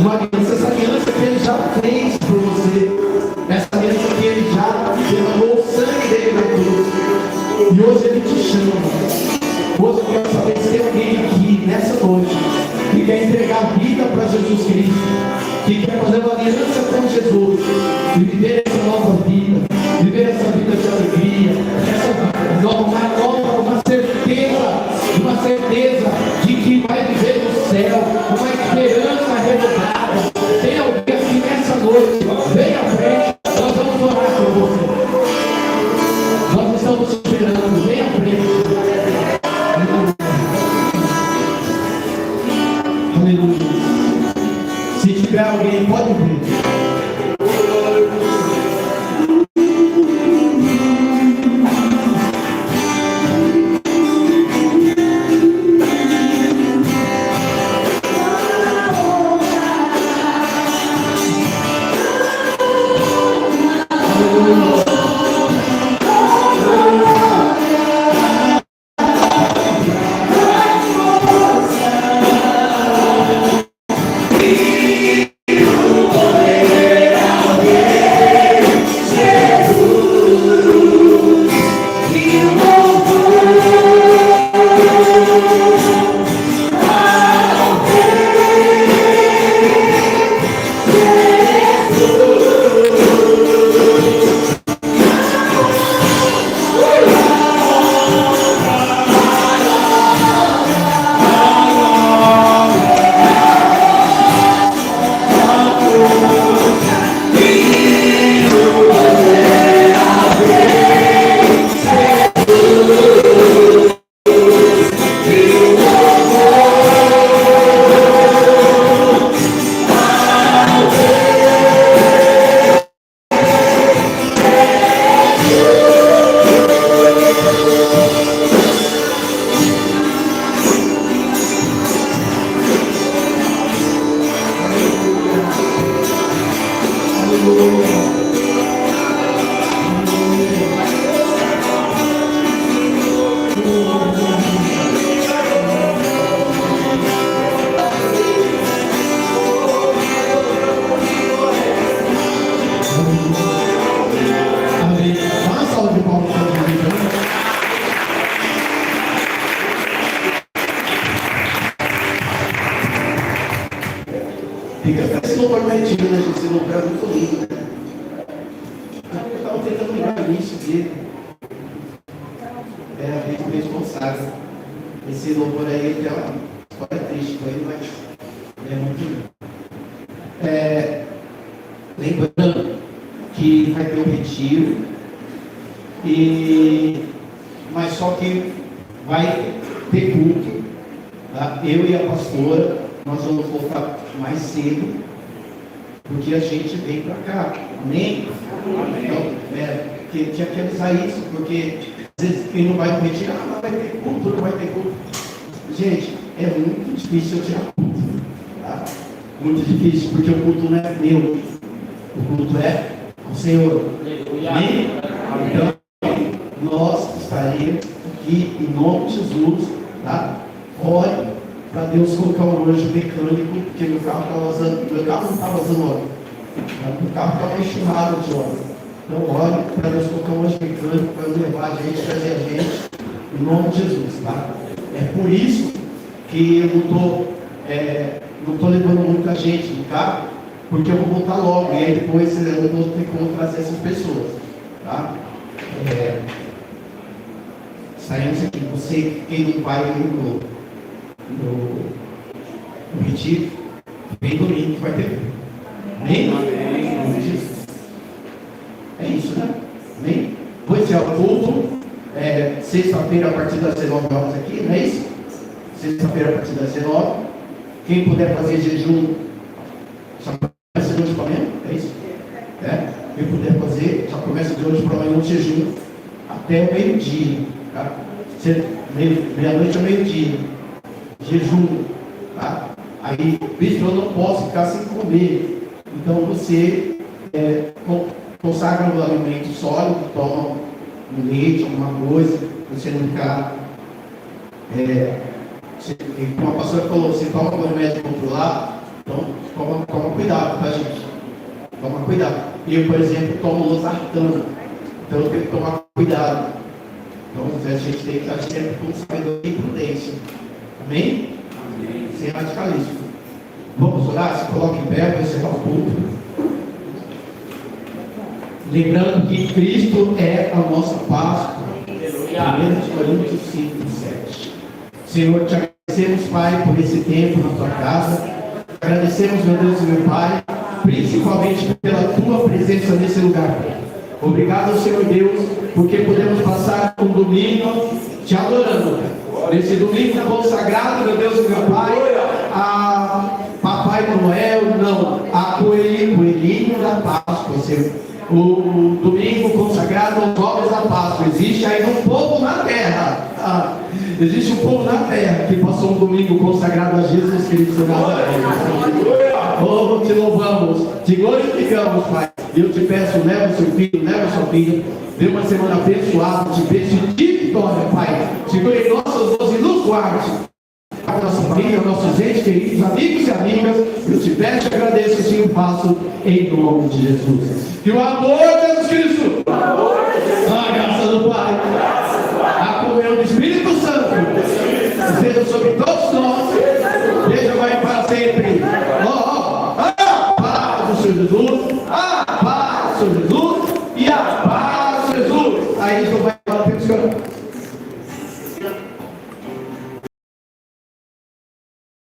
uma aliança, essa aliança que Ele já fez por você, essa aliança que Ele já derramou o sangue dele na cruz. E hoje Ele te chama. Hoje eu quero saber se tem alguém aqui nessa noite que quer entregar a vida para Jesus Cristo, que quer fazer uma aliança com Jesus e viver essa nova vida, viver essa vida de alegria, essa nova, uma certeza de que vai viver no céu, uma esperança renovada. Tem alguém aqui nessa noite? Vem à frente, nós vamos orar por você. Nós estamos esperando, vem à frente. Aleluia. Se tiver alguém, pode vir. Esse louvor perdido, né, gente? Esse louvor é muito lindo, né? Eu estava tentando lembrar o início dele. É a gente responsável. Esse louvor aí, ele é uma história triste com ele, mas ele é muito lindo. Lembrando que vai ter um retiro, mas só que vai ter culto. Tá? Eu e a pastora, nós vamos voltar mais cedo, porque a gente vem para cá. Amém? Então, tinha que avisar isso, porque às vezes quem não vai no retiro, não vai ter culto, não vai ter culto. Gente, é muito difícil eu tirar culto. Tá? Muito difícil, porque o culto não é meu. O culto é o Senhor. Amém? Então, nós estaremos aqui em nome de Jesus. Tá? Ore para Deus colocar um anjo mecânico, porque meu carro não estava vazando óleo. O carro estava enxurrado de óleo. Então, ore para Deus colocar um anjo mecânico para levar a gente, trazer a gente, em nome de Jesus. Tá? É por isso que eu não estou levando muita gente no carro, porque eu vou voltar logo, e aí depois eu vou ter como trazer essas pessoas. Tá? Saímos aqui. Você, quem não vai no retiro, vem domingo que vai ter. Amém? Amém. É isso, né? Amém? Pois é, o culto, sexta-feira a partir das 19 horas aqui, não é isso? Sexta-feira a partir das 19. Quem puder fazer jejum, já começa de hoje para amanhã, é isso? Quem puder fazer, já começa de hoje para amanhã o jejum, até o meio-dia. Tá? Meia-noite a meio-dia. Jejum. Tá? Aí, visto eu não posso ficar sem comer. Então você consagra um alimento sólido, toma um leite, alguma coisa, você não ficar. Como a pastora falou, você toma um remédio controlado, Então, toma cuidado, tá, gente? Toma cuidado. Eu, por exemplo, tomo losartana. Então, eu tenho que tomar cuidado. Então, a gente tem que estar sempre com sabedoria e prudência. Amém? Amém. Sem radicalismo. Vamos orar? Se coloque em pé para encerrar o culto. Lembrando que Cristo é a nossa Páscoa. 1 Coríntios 5, 7. Senhor, te agradecemos, Pai, por esse tempo na tua casa. Agradecemos, meu Deus e meu Pai, principalmente pela tua presença nesse lugar. Obrigado, Senhor Deus, porque podemos passar um domingo te adorando. Nesse domingo consagrado, meu Deus e meu Pai, a Papai Noel, não, a Coelhinho da Páscoa, Senhor. O domingo consagrado aos ovos da Páscoa. Existe aí um povo na terra. Existe um povo na terra que passou um domingo consagrado a Jesus Cristo. Oh, te louvamos, te glorificamos, Pai. E eu te peço, leva o seu filho, leva a sua filha. Dê uma semana abençoada, te beijo de vitória, Pai. Segure nossas mãos e nos guarde. A nossa família, nossos entes queridos, amigos e amigas, eu te peço e agradeço, assim eu faço em nome de Jesus. Que o amor de Jesus Cristo, a graça do Pai, a comunhão do Espírito Santo, seja sobre todos nós, seja vai para sempre. Paz do Senhor Jesus, a paz do Senhor Jesus e a paz do Jesus. Aí isso vai